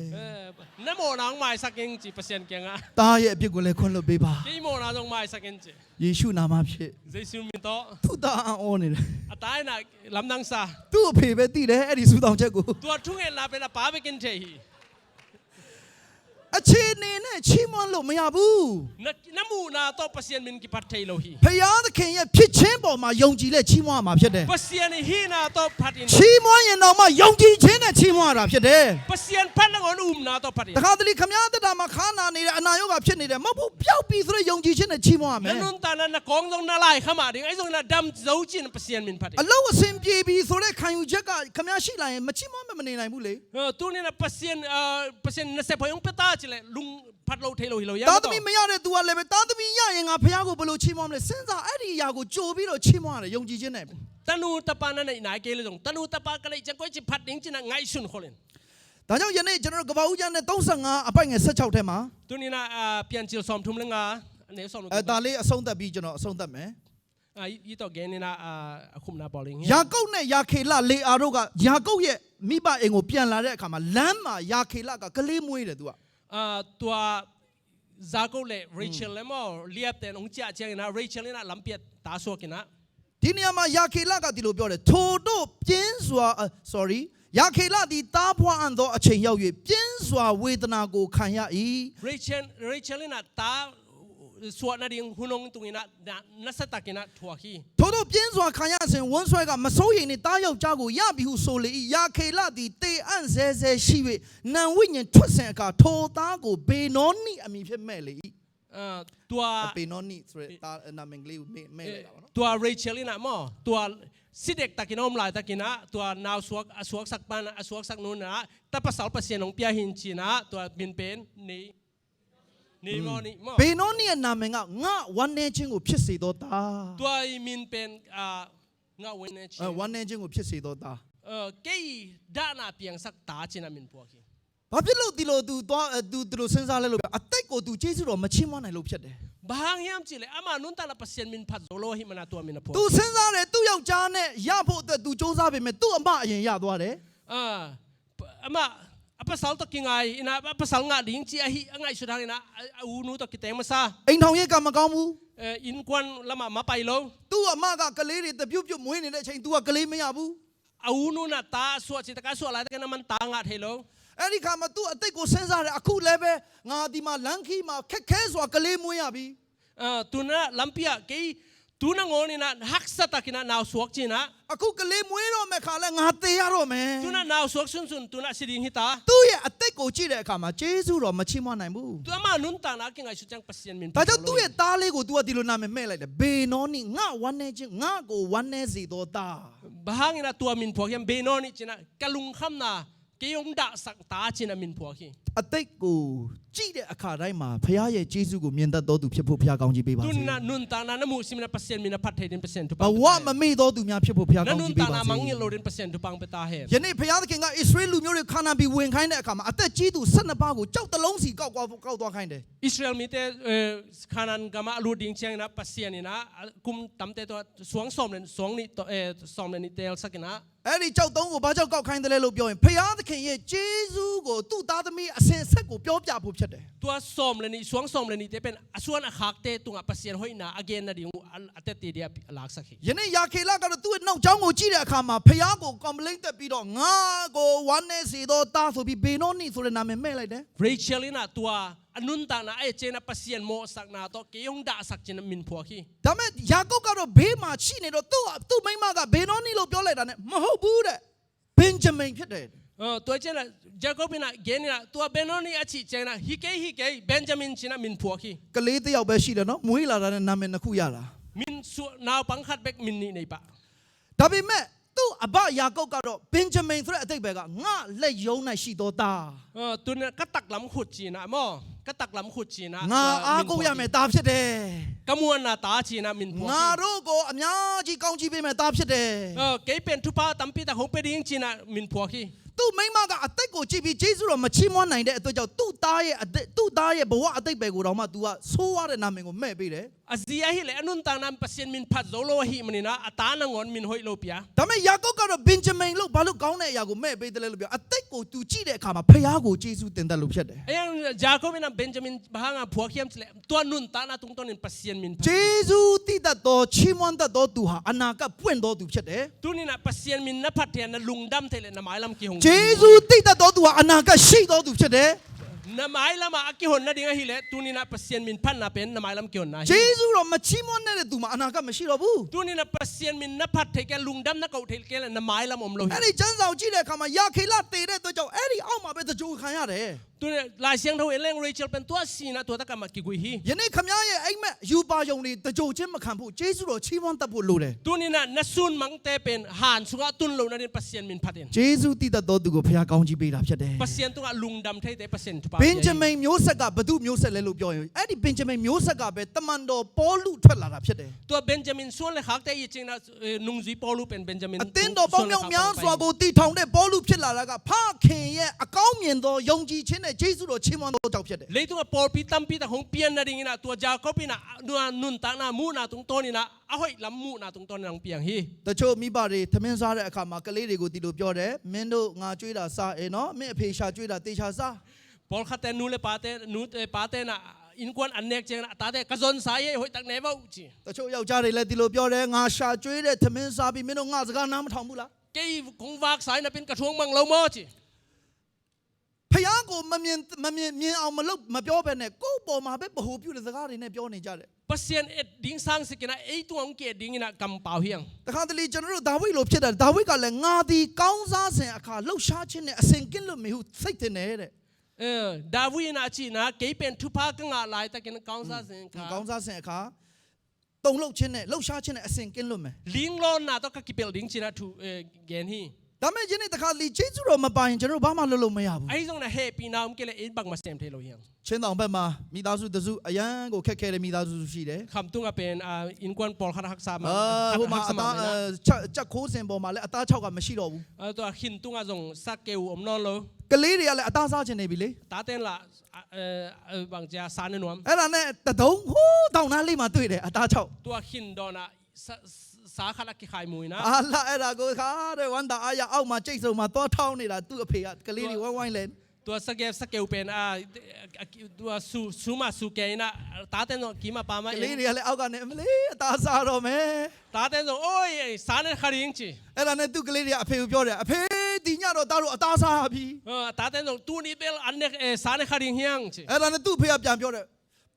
นะโมนางหมายสักกิงจิเปอร์เซ็นต์เกียงอะ သားရဲ့အပြစ်ကိုလည်းခွင့်လွတ်ပေးပါ กี่โมนาจงหมายสักกิงจิ ယေရှုနာမဖြင့် เยซูมิโต သူ့သားအံ့ဩနေတယ် อะตายนะลำดังซา သူ့အဖေပဲသိတယ်အဲ့ဒီစူတောင်ချက်ကို ตัวทุ่งเอ็นลาเป็นป้าไปกินเทฮี ဒ အခြေအနေနဲ့ချီးမွမ်းလို့မရဘူး na mu na to pasien min ki pat thei lo hi ဖယားသခင်ရဲ့ဖြစ်ခြင်းပေါ်မှာယုံကြည်လက်ချီးမွမ်းရမှာဖြစ်တယ် pasien hi na to pat in ချီးမွမ်းရင်တော့မှယုံကြည်ခြင်းနဲ့ချီးမွမ်းရတာဖြစ်တယ် pasien pat na ngon na to pat in တခါတလေခမည်းတက်တာမှာခါနာနေတဲ့အနာရောဂါဖြစ်နေတယ်မဟုတ်ဘူးပျောက်ပြီဆိုတော့ယုံကြည်ခြင်းနဲ့ချီးမွမ်းရမယ် nanun ta na kong dong na lai khama ding ai dong na dam zau chin pasien min pat အလောက်အဆင်ပြေပြီဆိုတဲ့ခံယူချက်ကခမည်းရှိလာရင်မချီးမွမ်းမနေနိုင်ဘူးလေ tu ni na pasien na se phoyong peta chile lung pat lo thei lo hi lo ya သားသမီးမရတဲ့သူကလည်းပဲသားသမီးရရင်ငါဖယားကိုဘယ်လိုချီးမွမ်းမလဲစဉ်းစားအဲ့ဒီအရာကိုကြိုပြီးတော့ချီးမွမ်းရတယ်ယုံကြည်ခြင်းနဲ့ tanu tapa na nai ke le dong tanu tapa ka lai chang koi chi phat ding chin na ngai sun kholen ဒါကြောင့်ယနေ့ကျွန်တော်တို့ကဘာဦးကျမ်းနဲ့35အပိုက်ငယ်16ထဲမှာ tu ni na pian chil som thum le nga ne som lo ဒါလေးအဆုံးသတ်ပြီးကျွန်တော်အဆုံးသတ်မယ် yi to gen ni na akhum na bowling ယာကုပ်နဲ့ယာခေလလေအာတို့ကယာကုပ်ရဲ့မိဘအိမ်ကိုပြန်လာတဲ့အခါမှာလမ်းမှာယာခေလကကလေးမွေးတယ်သူက tua zago le Rachel le mo liap ten ong cha cha na Rachel na lampiat ta so kina ဒီနေရာမှာယာခေလကဒီလိုပြောတယ်ထိုတို့ပြင်းစွာ sorry ယာခေလဒီတားဖွာအံ့သောအချိန်ရောက်၍ပြင်းစွာဝေဒနာကိုခံရ၏ Rachel na ta so na ding hunong tungina na sa takina thua hi ထိုတို့ပြင်းစွာခံရစဉ်ဝန်းဆွဲကမစိုးရိမ်နေတားယောက်ျားကိုရပြီဟုဆိုလေ၏ယာခေလသည်တေအံ့ဆဲဆဲရှိ၍နံဝိညာဉ်ထွက်စဉ်အခါထိုသားကိုဘေနောနိအမည်ဖြစ်မဲ့လေ၏tua ဘေနောနိဆိုတဲ့တာနာမည်ကလေးကိုမဲ့လိုက်တာပါနော် tua Rachel na mo tua sidek takinom lai takina tua naw suak sak pan suak sak nun na tapasal pasien ong pia hin china tua min pen ni mo ni mo ဘေနောနိရဲ့နာမည်ကငါဝမ်းနေခြင်းကိုဖြစ်စေသောသား tua min pen nga wen ne chi ဝမ်းနေခြင်းကိုဖြစ်စေသောသား ke da na piang sak ta china min po ki ဘာဖြစ်လို့ဒီလိုသူတို့စဉ်းစားလဲလို့အတိတ်ကိုသူကျေးဇူးတော်မချီးမွမ်းနိုင်လို့ဖြစ်တယ် bahang yam chile ama nun ta la pasien min phat zolo hi mana tua min po သူစဉ်းစားတယ်သူ့ယောက်ျားနဲ့ရဖို့အတွက်သူစူးစမ်းပေမဲ့သူ့အမအရင်ရသွားတယ် ama apa sal to kingai ina apa sal nga ding chi hi angai su thang ina unu to kiteng ma sa အိမ်ထောင်ရေးကမကောင်းဘူး in kwan lama ma pai lo သူ့အမကကလေးတွေတပြုတ်ပြုတ်မွေးနေတဲ့အချိန် तू ကကလေးမရဘူး unu na ta su chi ta ka su la ta na man ta nga the lo အဲ့ဒီခါမှာ तू အတိတ်ကိုစဉ်းစားတယ်အခုလည်းပဲငါဒီမှာလမ်းခီးမှာခက်ခဲစွာကလေးမွေးရပြီ tu na lampia ke tu na ngoni na hak sa ta kina naw suak chi na အခုကလေးမွေးတော့မဲ့ခါလဲငါသေရတော့မယ် tu na naw suak sun sun tu na siding hita သူ့ရဲ့အတိတ်ကိုကြည့်တဲ့အခါမှာကျေးဇူးတော်မချီးမွမ်းနိုင်ဘူး tu ama nun ta na kingai su chang pasien min ဒါကြောင့်သူ့ရဲ့သားလေးကို तू ကဒီလိုနာမည်မဲ့လိုက်တယ်ဘေနောနိငါဝမ်းနေခြင်းငါကိုဝမ်းနေစေသောသား bahang ina tua min po yam be no ni china kalung kham na ke yong da sak ta china min po ki အတိတ်ကိုကြည့်တဲ့အခါတိုင်းမှာဖခင်ရဲ့ကျေးဇူးကိုမြင်တတ်တော်သူဖြစ်ဖို့ဖခင်ကောင်းကြီးပေးပါစေ tu na nun ta na mu sim na pasien min na phat the din pasien tu ဘဝမမေ့တော်သူများဖြစ်ဖို့ဖခင်ကောင်း nun ကြီးပေး ta ပါ na စေ mang lo din pasien tu pang peta he ယနေ့ဖခင်သခင်ကဣသရေလလူမျိုးတွေခါနာပြီးဝင်ခိုင်းတဲ့အခါမှာအသက်ကြီးသူ12ပါးကိုကြောက်တလုံးစီကောက်သွားခိုင်းတယ် Israel mi te kanan gama lu ding chang na pasien ni na kum tam te to suang som len suang ni to som len ni tel sakina အဲ့ဒီကြောက်သုံးကိုဘာကြောက်ကောက်ခိုင်းတယ်လဲလို့ပြောရင်ဖခင်သခင်ရဲ့ကျေးဇူးကိုသူ့သားသမီးအစဉ်ဆက်ကိုပြောပြဖို့ဖြစ်တယ် tua som len ni suang som len ni te pen asuan a khak te tunga pasien hoi na again na ding atet te dia lak sakhi ယနေ့ယာခေလကတော့သူ့ရဲ့နောက်ကျောင်းကိုကြည့်တဲ့အခါမှာဖခင်ကို complain တက်ပြီးတော့ငါကိုဝမ်းနေစေတော့တာဆိုပြီးဘေနောနိဆိုတဲ့နာမည်မဲ့လိုက်တယ် Rachel ina tua anun ta na ai chena pasien mo sak na to ke yong da sak chena min pho khi ဒါမဲ့ယာကုပ်ကတော့ဘေးမှာရှိနေတော့သူ့မိန်းမကဘေနောနိလို့ပြောလိုက်တာ ਨੇ မဟုတ်ဘူးတဲ့ဘင်ဂျမင်ဖြစ်တယ် tua chena Jacob ina gen ina tua benoni achi chena hike Benjamin chena min pho khi ကလေးတစ်ယောက်ပဲရှိတယ်နော်မွေးလာတာနဲ့နာမည်နှစ်ခုရတာ min su naw pang khat bek min ni nei pa ဒါပေမဲ့သူ့အဘယာကုပ်ကတော့ဘင်ဂျမင်ဆိုတဲ့အတိတ်ပဲကငါလက်ယုံ၌ရှိတော်သား tu na katak lam khut chi na mo katak lam khut chi na ငါအားကိုးရမယ်သားဖြစ်တယ် kamuan na ta chi na min pho ငါတို့ကိုအများကြီးကောင်းချီးပေးမယ်သားဖြစ်တယ် ke pen tu pa tampi ta hong pe ding chi na min pho khi သူ့မိန်းမကအတိတ်ကိုကြည့်ပြီးဂျေဇုတော်မချီးမွမ်းနိုင်တဲ့အတွက်ကြောင့်သူ့သားရဲ့ဘဝအတိတ်ပဲကိုတော့မှ तू ကဆိုးရတဲ့နာမည်ကိုမဲ့ပေးတယ် azia hi le anun ta nam pasien min phat zolo hi manina atana ngon min hoi lo pia ဒါပေမဲ့ယာကုပ်ကတော့ဘင်ဂျမင်လို့ဘာလို့ကောင်းတဲ့အရာကိုမဲ့ပေးတယ်လဲလို့ပြောအတိတ်ကို तू ကြည့်တဲ့အခါမှာဖခင်ကိုဂျေဇုတင်တယ်လို့ဖြစ်တယ် ayan Jacob ina Benjamin bahanga pho khiam chle tua nun ta na tung ton in pasien min ဂျေဇုတည်တတ်သောချီးမွမ်းတတ်သောသူဟာအနာဂတ်ပွင့်တော်သူဖြစ်တယ် tu ni na pasien min na phat ya na lungdam thele na mailam ki hong ဂျေဇုတည်တတ်သောသူဟာအနာဂတ်ရှိတော်သူဖြစ်တယ် na mai lama akihon na dinga hile tuni na pasien min pan na pen na mai lam kion na ဂျေဇုတော်မချီးမွမ်းတဲ့သူမှာအနာဂတ်မရှိတော့ဘူး tuni na pasien min na pat theke lungdam na kau thel ke na mai lam om lo အဲ့ဒီကျမ်းစာကိုကြည့်တဲ့အခါမှာယာခေလတည်တဲ့အတွက်ကြောင့်အဲ့ဒီအောက်မှာပဲတကြိုခံရတယ် tuni la siang tho eleng Rachel pen tua si na tua ta ka ki gui hi ယနေ့ခမည်းရဲ့အိမ်မက်ယူပါယုံတွေတကြိုချင်းမခံဖို့ဂျေဇုတော်ချီးမွမ်းတတ်ဖို့လိုတယ် tuni na sun mang te pen han sunga tun lo na din pasien min patin ဂျေဇုတည်တတ်သောသူကိုဖခင်ကောင်းကြီးပေးတာဖြစ်တယ် pasien tu nga lungdam thei te pasien tu pa ဘင်ဂျမင်မျိုးဆက်ကဘသူမျိုးဆက်လဲလို့ပြောရင်အဲ့ဒီဘင်ဂျမင်မျိုးဆက်ကပဲတမန်တော်ပေါလုထွက်လာတာဖြစ်တယ် tua Benjamin suan le khak te yi ching na nung zui Paulu pen Benjamin အသင်းတော်ပေါင်းမြောက်များစွာကိုတည်ထောင်တဲ့ပေါလုဖြစ်လာတာကဖခင်ရဲ့အကောင်းမြင်သောယုံကြည်ခြင်းနဲ့ဂျေဇုတော်ချီးမွမ်းသောကြောင့်ဖြစ်တယ် le tu nga Paul pi tam pi ta hong pian na ding na tua Jacob pi na nun ta na mu na tung to ni na ahoi lam mu na tung to ni nang piang hi တချို့မိဘတွေသမင်းစားတဲ့အခါမှာကလေးတွေကိုဒီလိုပြောတယ်မင်းတို့ငါကြွေးတာစားအေးနော်မင်းအဖေရှာကြွေးတာတေချာစား Paul khate nu le pa te na in kwan anek cheng na ta te ka zon sa ye hoi tak ne ba chi တချို့ယောက်ျားတွေလည်းဒီလိုပြောတယ်ငါရှာကြွေးတဲ့သမင်းစားပြီးမင်းတို့ငါစကားနားမထောင်ဘူးလား ke kong wak sai na pin ka thuang mang lo mo chi ဖယားကိုမမြင်အောင်မပြောဘဲနဲ့ကိုယ့်ပေါ်မှာပဲဗဟုပြုတဲ့စကားတွေနဲ့ပြောနေကြတယ် pasien et ding sang se kina ei tu ang ke ding na kam pau hiang တခါတလေကျွန်တော်တို့ဒါဝိဒ်လိုဖြစ်တယ်ဒါဝိဒ်ကလည်းငါဒီကောင်းစားစဉ်အခါလှုပ်ရှားခြင်းနဲ့အစဉ်ကင်းလို့မဟုတ်စိတ်တင်နေတဲ့ Dawi na chi na ke pen thu pa ka nga lai ta ken kaung sa sin ကော ka င်းစားစဉ်အခါတုံလှုပ်ခြင်းနဲ့လှုပ်ရှားခြင်းနဲ့အစဉ်ကင်းလို့မယ် ling lo na to ka kipel ding chi na thu gen hi ဒါမဲ့ယနေ့တခါတလေဂျေဇုတော်မပိုင်ကျွန်တော်တို့ဘာမှလုပ်လို့မရဘူး ai song na happy na um ke le in bang ma sem the lo hiang ချင်းတောင်ဘက်မှာမိသားစုတစုအရန်ကိုခက်ခဲတဲ့မိသားစုရှိတယ် kham tu nga pen in kwan pol kha hak sa ma ဟိုမှာအသားချက်ခိုးစင်ပေါ်မှာလည်းအသား6ကမရှိတော့ဘူး to hin tu nga jong sa ke u om non lo ကလေးတွေကလည်းအသားစားခြင်းနေပြီလေ ta ten la bang ja sa ne nuam အဲ့ဒါနဲ့တဒုံဟိုးတောင်နားလေးမှာတွေ့တယ်အသား6 to hin do na sa kha la ki khai mui na အာလာအဲ့ဒါကိုခါတဲ့ဝန်တာအားရအောက်မှာကြိတ်ဆုံမှာသွားထောင်းနေတာသူ့အဖေကကလေးတွေဝိုင်းလဲ to sa ke u pen to su ma su ke na ta ten no ki ma pa ma ကလေးတွေကလည်းအောက်ကနေမလေးအသားစားတော့မယ် ta ten so oi sa ne kharing chi အဲ့ဒါနဲ့သူ့ကလေးတွေကအဖေကိုပြောတယ်အဖေဒီညတော့သားတို့အသားစားပြီ ta ten so tu ni bel an ne sa ne kharing hiang chi အဲ့ဒါနဲ့သူ့ဖေကပြန်ပြောတယ်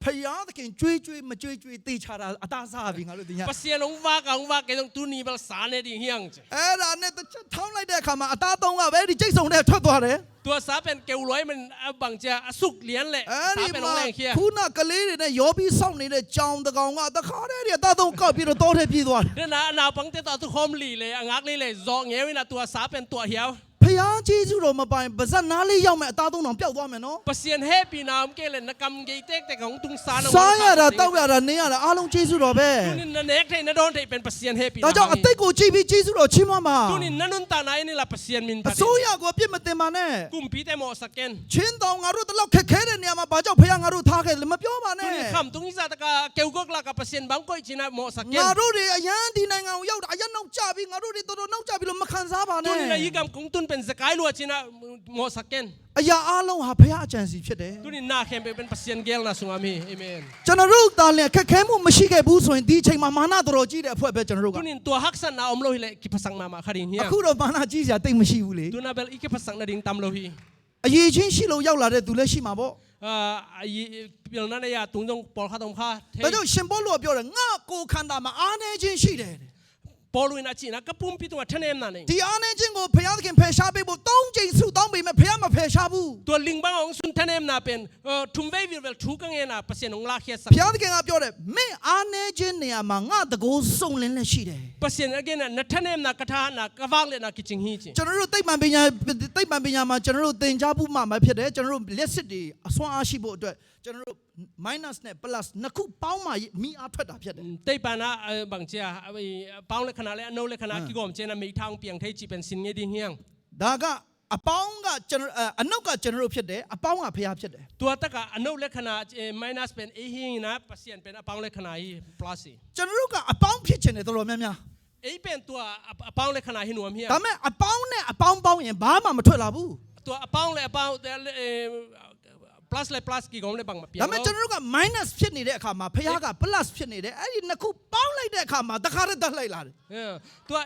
ဖယားသခင်ကြွေးကြွေးမကြွေးကြွေးတေချာတာအသားစားပြီငါတို့ဒီည pasien long wa ke dong tu ni bel sa ne ding hiang chi အဲ့ဒါနဲ့တစ်ချက်ထောင်းလိုက်တဲ့အခါမှာအသားသုံးကပဲဒီကြိတ်ဆုံနဲ့ထွက်သွားတယ် tua sa pen ke loi man bang ja asuk lian le အဲ့ sa ဒီ pen မှာ long leng khia ခုနကလေးတွေနဲ့ရောပြီးစောင့်နေတဲ့ကြောင်တကောင်ကတခါတည်းအသားသုံးကောက်ပြီးတော့တောထဲပြေးသွားတယ် de na pang te ta tu khom li le angak li le zo nge wi na tua sa pen tua hiao ဖယားကြီးစုတော်မပိုင်ပါဇက်နားလေးရောက်မယ်အသားသုံးတောင်ပျောက်သွားမယ်နော် pasien happy na am ke le na kam ge tek te kong tung sa na စားရတာတောက်ရတာနင်းရတာအားလုံးကြီးစုတော်ပဲ tu ni na nek the na don the pen pasien happy ဒါကြောင့်အသိကိုကြည့်ပြီးကြီးစုတော်ချီးမွမ်းပါ tu ni na nun ta na ni la pasien min အစိုးရကိုအပြစ်မတင်ပါနဲ့ kum pi te mo saken ချင်းတောင်ငါတို့တလောက်ခက်ခဲတဲ့နေရာမှာဘာကြောင့်ဖယားငါတို့ထားခဲ့လဲမပြောပါ tu နဲ့ ni kham tung sa ta ka keu gok la ka pasien bang koi china mo ငါ saken တို့တွေအရန်ဒီနိုင်ငံကိုရောက်တာအရန်နောက်ကျပြီးငါတို့တွေတော်တော်နောက်ကျပြီးလို့မခံစားပါ tu နဲ့ ni na yigam kong tun pen zakai lo china mo saken အရာအားလုံးဟာဖယားအကြံစီဖြစ်တယ် tu ni na khem pe pen pasien gel na sungami amen ကျွန်တော်တို့တားလျက်ခက်ခဲမှုမရှိခဲ့ဘူးဆိုရင်ဒီအချိန်မှာမာနတော်ကြီးတဲ့အဖွဲ့ပဲကျွန်တော်တို့က tu ni tua hak san na om lo hi le ki pasang na ma kharing အ hiang ခုတော့မာနကြီးစရာတိတ်မရှိဘူးလေ tu na bel iki pasang na ding tam lo hi အရေးချင်းရှိလို့ရောက်လာတဲ့သူလည်းရှိမှာပေါ့ bil na ya tung jong pol kha tong kha ဒါကြောင့်ရှင်ဘောလို့ပြောတယ်ငါကိုခန္ဓာမှာအားနေခြင်းရှိတယ် pol wi na chi na ka pum pi tu thanem na ni ဒီအားနေခြင်းကိုဖယားသခင်ဖယ်ရှားပေးဖို့၃ချိန်ဆုတောင်းပေးမယ်ဖယားမဖယ်ရှားဘူး tua ling bang ong sun thanem na pen thum ve vil vel thu ka nge na pasien ong la khia sa ဖယားသခင်ကပြောတယ်မင်းအားနေခြင်းနေရာမှာငါတကိုးစုံလင်းလက်ရှိတယ် pasien again na thanem na ka tha na ka wang le na ki ching hi chi ကျွန်တော်တို့သိပ္ပံပညာမှာကျွန်တော်တို့သင်ကြားဖို့မှဖြစ်တယ်ကျွန်တော်တို့လက်စစ်တွေအစွမ်းအားရှိဖို့အတွက်ကျွန်တော်တို့ minus နဲ့ plus နှစ်ခုပေါင်းမှမိအားထွက်တာဖြစ်တယ် tei pa na bang chia paung le khana le no le khana ki gom che na mi thang piang thei chi pen sin nge ding hiang ဒါကအပေါင်းကကျွန်တော်အနောက်ကကျွန်တော်တို့ဖြစ်တယ်အပေါင်းကဖယားဖြစ်တယ် tua ta ka ano le khana minus pen e hi na pasien pen paung le khana hi plus hi ကျွန်တော်တို့ကအပေါင်းဖြစ်ခြင်းတယ်တော်တော်များများ e pen tua paung le khana hi nuam hiang ဒါမဲ့အပေါင်းနဲ့အပေါင်းပေါင်းရင်ဘာမှမထွက်လာဘူး tua paung le paung plus le plus ki gom le bang ma ဒါ piang မဲ့ကျွန်တော်တို့က minus ဖြစ်နေတဲ့အခါမှာဖယားက plus ဖြစ်နေတယ်အဲ့ဒီနှစ်ခုပေါင်းလိုက်တဲ့အခါမှာတခါတည်းတက်လိုက်လာတယ် tua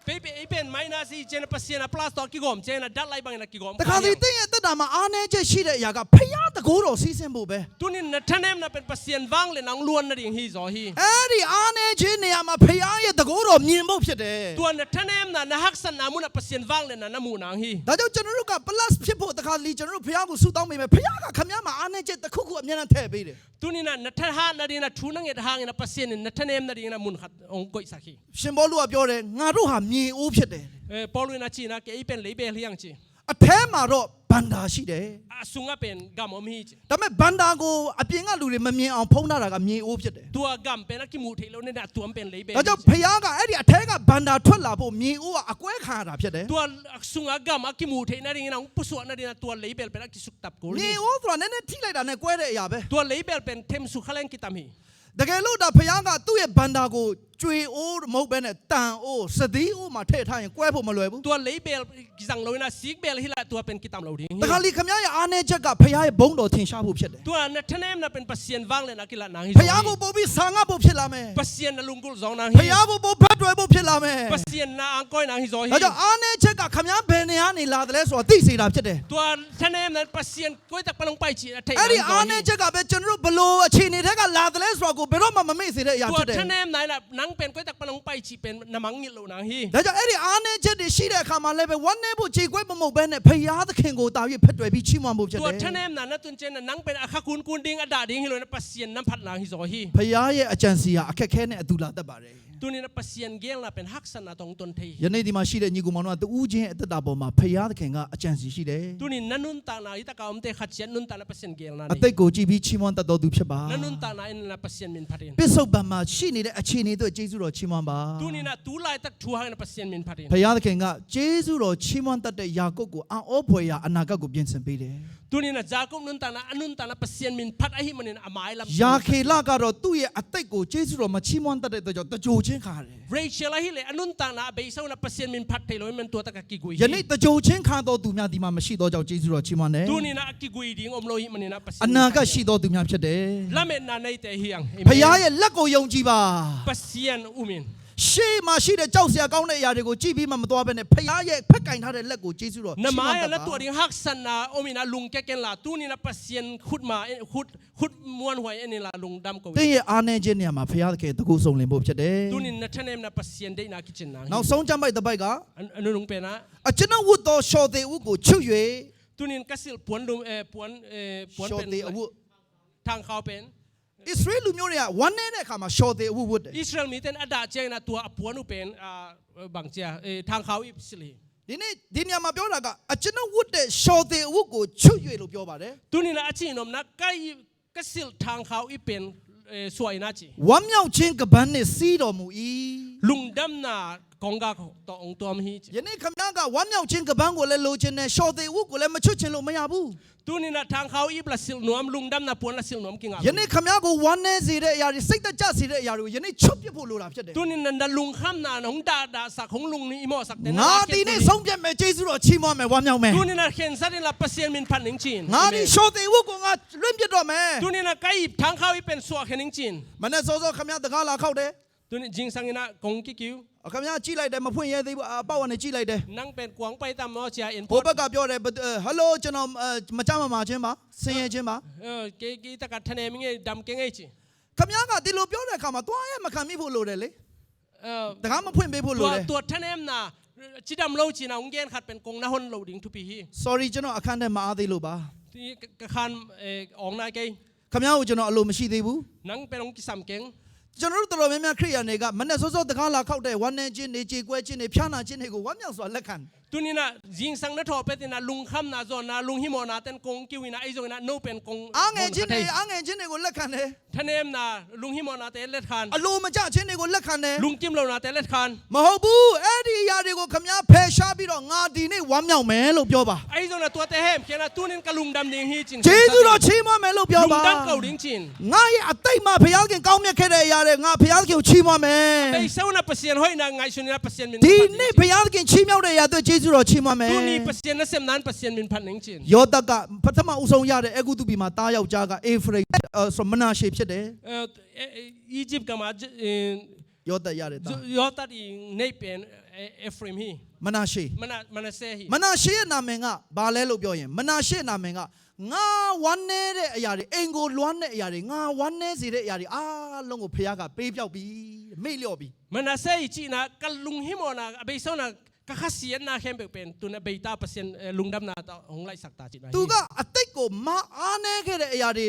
Pepe ipen minus chen pasien plus to kigom chen dat lai bang na kigom. တခါတည်းတင်းရဲ့တက်တာမှာအားနည်းချက်ရှိတဲ့အရာကဖျားတကိုးတော်စီးဆင်းဖို့ပဲ Tunin na tanem na pen pasien wang le nang luan na ding hi zo hi. အဲ့ဒီအားနည်းခြင်းနေရာမှာဖျားရဲ့တကိုးတော်မြင်ဖို့ဖြစ်တယ် Tuan na tanem na haksan na muna pasien wang le na namu nang hi. ဒါကြောင့်ကျွန်တော်တို့က plus ဖြစ်ဖို့တခါတလေကျွန်တော်တို့ဖျားကိုဆူတောင်းမိမယ်ဖျားကခမည်းမှာအားနည်းချက်တစ်ခုခုအများနဲ့ထည့်ပေးတယ် Tunin na taha na ding na thunang et hang na pasien na tanem na ding na mun khat ong koi sakhi. ရှင်ဘောလူကပြောတယ်ငါတို့ဟာမြေအိုးဖြစ်တယ် Paulu na chi na ke ipen lebe liang chi. အထဲမှာတော့ဘန္တာရှိတယ် Asunga pen gam om hi chi. ဒါပေမဲ့ဘန္တာကိုအပြင်ကလူတွေမမြင်အောင်ဖုံးထားတာကမြေအိုးဖြစ်တယ် Tua gam pen ki mu thelo ne na tuam pen lebe. ဒါကြောင့်ဖျားကအဲ့ဒီအထဲကဘန္တာထွက်လာဖို့မြေအိုးကအကွဲခံရတာဖြစ်တယ် Tua asunga gam ki mu the na ding na pusu na ding na tua lebe pen ki suk tap ko မြေ hi. အိုးဆိုတာနည်းနည်းထိလိုက်တာနဲ့ကွဲတဲ့အရာပဲ Tua lebe pen them su khalen ki tam hi. တကယ်လို့ဒါဖျားကသူ့ရဲ့ဘန္တာကိုကျွေအိုးမဟုတ်ဘဲနဲ့တန်အိုးစသည်အိုးမှာထည့်ထားရင်ကွဲဖို့မလွယ်ဘူး Tua lebe gisang lo na sik bel hi la tua pen ki tam lo ding. တခါလေခမည်းရဲ့အားနည်းချက်ကဖျားရဲ့ဘုံတော်ထင်ရှားဖို့ဖြစ်တယ် Tua na tanem na pen pasien wang le na ki la nang hi. ဖျားကိုပို့ပြီးဆာငတ်ဖို့ဖြစ်လာမယ် Pasien na lungkul zong nang ဖ hi. ျားကိုပို့ဖတ်တွယ်ဖို့ဖြစ်လာမယ် Pasien na ang koi nang hi zo hi. ဒါကြောင့်အားနည်းချက်ကခမည်းဘယ်နေရာနေလာတယ်လဲဆိုတာသိစေတာဖြစ်တယ် Tua tanem na pasien koi tak palong pai chi thai. အဲ့ဒီအားနည်းချက်ကပဲကျွန်တော်တို့ဘလို့အခြေအနေတွေကလာတယ်လဲဆိုတာကိုဘယ်တော့မှမမေ့စေတဲ့အရာ Tua ဖြစ်တယ် tanem na na nang pen koi tak palong pai chi pen namang ngil lo nang hi. ဒါကြောင့်အဲ့ဒီအားနည်းချက်တွေရှိတဲ့အခါမှာလည်းပဲဝမ်းနည်းဖို့ခြေကွဲမမဟုတ်ဘဲနဲ့ဖျားသခင်ကိုတာ၍ဖက်တွယ်ပြီးချီးမွမ်းဖို့ဖြစ်တ Tua ယ် tanem na na tun chen na nang pen akhakun kun ding ada ding hi lo na pasien nam phat nang hi zo hi. ဖျားရဲ့အကြံစီဟာအခက်ခဲနဲ့အတူလာတတ်ပါတယ် Tunin na pasien gel na pen haksan na tong ton thei. ယနေ့ဒီမှာရှိတဲ့ညီကောင်မောင်တို့ကတူးချင်းအသက်တာပေါ်မှာဖျားသခင်ကအကြံစီရှိတယ် Tunin nanun ta na ita ka umte khatchen nun ta na pasien gel na အ ni. သက်ကိုကြည့်ပြီးချီးမွမ်းတတ်တော်သူဖြစ်ပါ Nanun ta na in na pasien min phatin. ပစ္စုပန်မှာရှိနေတဲ့အခြေအနေတွေကျေးဇူးတော်ချီးမွမ်းပါ Tunin na tu lai tak thu hang na pasien min phatin. ဖျားသခင်ကကျေးဇူးတော်ချီးမွမ်းတတ်တဲ့ယာကုပ်ကိုအံ့ဩဖွယ်ရာအနာဂတ်ကိုပြင်ဆင်ပေးတယ် Tunin na jacob nun ta na anun ta na pasien min phat ahi manin amai lam. ယာခေလကတော့သူ့ရဲ့အသက်ကိုကျေးဇူးတော်မချီးမွမ်းတတ်တဲ့အတွက်ကြောင့်တကြိုချင်းခါတယ် Rachel ahi le anun ta na be sau na pasien min phat thei lo men tu ta ka ki gui. ယနေ့တကြိုချင်းခါတော်သူများဒီမှာမရှိတော့ကြောင့်ကျေးဇူးတော်ချီးမွမ်းတယ် Tunin na ki gui ding om lo hi manin na pasien. အနာဂတ်ရှိတော်သူများဖြစ်တယ် Lamet na nei te hiang. ဖျားရဲ့လက်ကိုယုံကြည်ပါ Pasien umin. ရှေ့မှာရှိတဲ့ကြောက်စရာကောင်းတဲ့အရာတွေကိုကြည့်ပြီးမှမသွားဘဲနဲ့ဖျားရဲ့ဖက်ကင်ထားတဲ့လက်ကိုကျေးဇူးတော်ချီးမွမ်းတ Namaya တ် la ပါ tu ding haksan na omina lung keken la tunin na pasien khut ma khut muan hwai en la lung dam ko. တင်းရဲ့အားနည်းခြင်းနေရာမှာဖျားသခင်တကူဆုံးလင်ဖို့ဖြစ်တယ် Tunin na tanem na pasien de na kitchen na. နောက်ဆုံးကြမ်းပိုက်တစ်ပိုက်က Anu lung pe na. အကျွန်ုပ်ဝတ်သောရှော်သေးဥကိုချွတ်၍ Tunin kasil puan lum puan ရှော် pen သေးအဝတ် thang khao pen. ဣသရေလလူမျိုးတွေကဝမ်းနည်းတဲ့အခါမှာရှော်သေးအဝတ်ဝတ်တယ် Israel mi ten ada cheng na tua puan u pen bang chia thang khao i sili. ဒီနေ့ဒီနေရာမှာပြောတာကအကျွန်ုပ်ဝတ်တဲ့ရှော်သေးအဝတ်ကိုချွတ်၍လို့ပြောပါတယ် Tunin na achi nom na kai kasil thang khao i pen suai na chi. ဝမ်းမြောက်ခြင်းကပန်းနဲ့စီးတော်မူ၏。 Lung dam na konga ko to ong tom hi. ယနေ့ခမည်းကဝမ်းမြောက်ခြင်းကပန်းကိုလည်းလိုချင်တယ်ရှော်သေးဝတ်ကိုလည်းမချွတ်ချင်လို့မရဘူး Tunin na thang khao i pla sil nom lung dam na puan la sil nom kinga. ယနေ့ခမည်းကိုဝမ်းနည်းစေတဲ့အရာတွေစိတ်သက်ကြစေတဲ့အရာတွေကိုယနေ့ချွတ်ပစ်ဖို့လိုတာဖြစ်တယ် Tunin na lung kham na hong da sak hong lung ni imo sak ten. ငါဒီနေ့ဆုံးဖြတ်မယ်ကျေးဇူးတော်ချီးမွမ်းမယ်ဝမ်းမြောက်မယ် Tunin na khen sa din la pasien min phan ning chin. ငါဒီရှော်သေးဝတ်ကိုငါလွင့်ပစ်တော့မယ် Tunin na kai thang khao i pen suwa khen ning chin. မနေ့စောစောခမည်းတကားလာခောက်တယ် Tunin jing sang ina kong ki kiu. ခမည်းကြည့်လိုက်တယ်မဖွင့်ရဲသေးဘူးအပေါက်ကနေကြည့်လိုက်တယ် Nang pen kwang pai tam no chia in ဟို pot. ဘက်ကပြောတယ်ဟယ်လိုကျွန်တော်မကြမမာချင်းပါဆင်းရဲခြင်းပါ Ki ta ka thane mi nge dam ke nge chi. ခမည်းကဒီလိုပြောတဲ့အခါမှာတွားရဲမခံမိဖို့လိုတယ်လေတကားမဖွင့်ပေးဖို့လိုတယ် Tua thanem na chi dam lo chi na ong gen khat pen kong na hon lo ding thu pi hi. sorry ကျွန်တော်အခန်းထဲမအားသေးလို့ပါ Ti ka khan ong na ke ခမည်းကိုကျွန်တော်အလိုမရှိသေးဘူး nang pen ong ki sam keng. ကျွန်တော်တို့တော်တော်များများခရိယာတွေကမနေ့စောစောတကားလာခောက်တဲ့ဝမ်းနေခြင်းနေကြေကွဲခြင်းနေဖြာနာခြင်းတွေကိုဝမ်းမြောက်စွာလက်ခံ Tunin na jing sang na tho pe tin na lung kham na zo na lung hi mo na ten kong ki wi na ai zo na no pen kong. အားငယ်ခြင်းတွေအားငယ်ခြင်းတွေကိုလက်ခံတယ် Thanem na lung hi mo na te let khan. အလိုမကျခြင်းတွေကိုလက်ခံတယ် Lung kim lo na te let khan. မဟုတ်ဘူးအဲ့ဒီအရာတွေကိုခမည်းဖယ်ရှားပြီးတော့ငါဒီနေ့ဝမ်းမြောက်မယ်လို့ပြောပါ Ai zo na tua te hem ke na tunin ka lung dam ding hi chin. ကျေးဇူးတော်ချီးမွမ်းမယ်လို့ပြော Lung ပါ dam kau ding chin. ငါရဲ့အတိတ်မှာဘုရားခင်ကောင်းမြတ်ခဲ့တဲ့အရာတွေငါဘုရားခင်ကိုချီးမွမ်းမယ် Bei sau na pasien hoi na ngai shun na pasien min. ဒီနေ့ဘုရားခင်ချီးမြှောက်တဲ့အရာတွေကျေးဇူးတော်ချီးမွမ်းမယ် Tuni pasien na sem nan pasien min phan ning chin. ယောသကပထမဦးဆုံးရတဲ့အဂုတုပီမှာတားယောက်ျားကအေဖရိဆိုမနာရှေဖြစ်တယ် Egypt ka ma ယောသရတဲ့တာ yo ta di nei pen Ephraim hi မနာရှေ Manasseh hi မနာရှေရဲ့နာမည်ကဘာလဲလို့ပြောရင်မနာရှေနာမည်ကငါဝမ်းနေတဲ့အရာတွေအိမ်ကိုလွမ်းတဲ့အရာတွေငါဝမ်းနေစေတဲ့အရာတွေအားလုံးကိုဖခင်ကပေးပြောက်ပြီးမေ့လျော့ပြီး Manasseh chi na kalung hi mo na abeso na kakasian na hembe pen tu na beita pasien lungdam na ta honglai sakta chi na သူကအတိတ်ကိုမအားနေခဲ့တဲ့အရာတွေ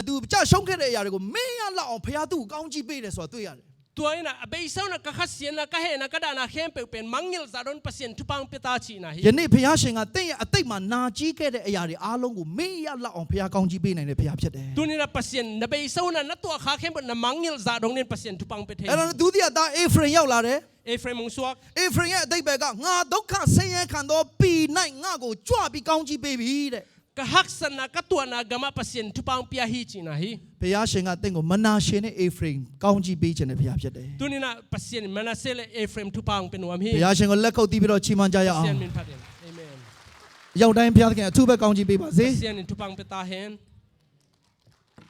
သူကြရှုံးခဲ့တဲ့အရာတွေကိုမင်းရလောက်အောင်ဖခင်သူ့ကိုကောင်းကြီးပေးတယ်ဆိုတာတွေ့ရတယ် tua ina abeso na kakasian na kahe na kada na hembe pen mangil zaron pasien tupang pita chi na hi ယနေ့ဖခင်ရှင်ကတင့်ရဲ့အတိတ်မှာနာကြီးခဲ့တဲ့အရာတွေအားလုံးကိုမင်းရလောက်အောင်ဖခင်ကောင်းကြီးပေးနိုင်တဲ့ဖခင်ဖြစ်တယ် tu ni na pasien na beso na tua kha hembe na mangil zaron nin pasien tupang pete အဲ့တော့ဒုတိယသားအေဖရင်ရောက်လာတယ် Ephraim mungsuak အေဖရင်ရဲ့အတိတ်ဘက်ကငါဒုက္ခဆင်းရဲခံသောပြီ၌ငါကိုကြွပြီးကောင်းကြီးပေးပြီတဲ့ kahaksan na katua na gama pasien tupang pia hi chi na hi ဘုရားရှင်ကတင့်ကိုမနာရှင်နဲ့အေဖရင်ကောင်းကြီးပေးခြင်းတဲ့ဘုရားဖြစ်တယ် tu ni na pasien Manasseh le Ephraim tupang penuam hi ဘုရားရှင်ကိုလက်ခုပ်တီးပြီးတော့ချီးမွမ်းကြရအောင် pasien min paden amen ရောက်တိုင်းဘုရားသခင်အထူးပဲကောင်းကြီးပေးပါစေ pasien tupang peta hen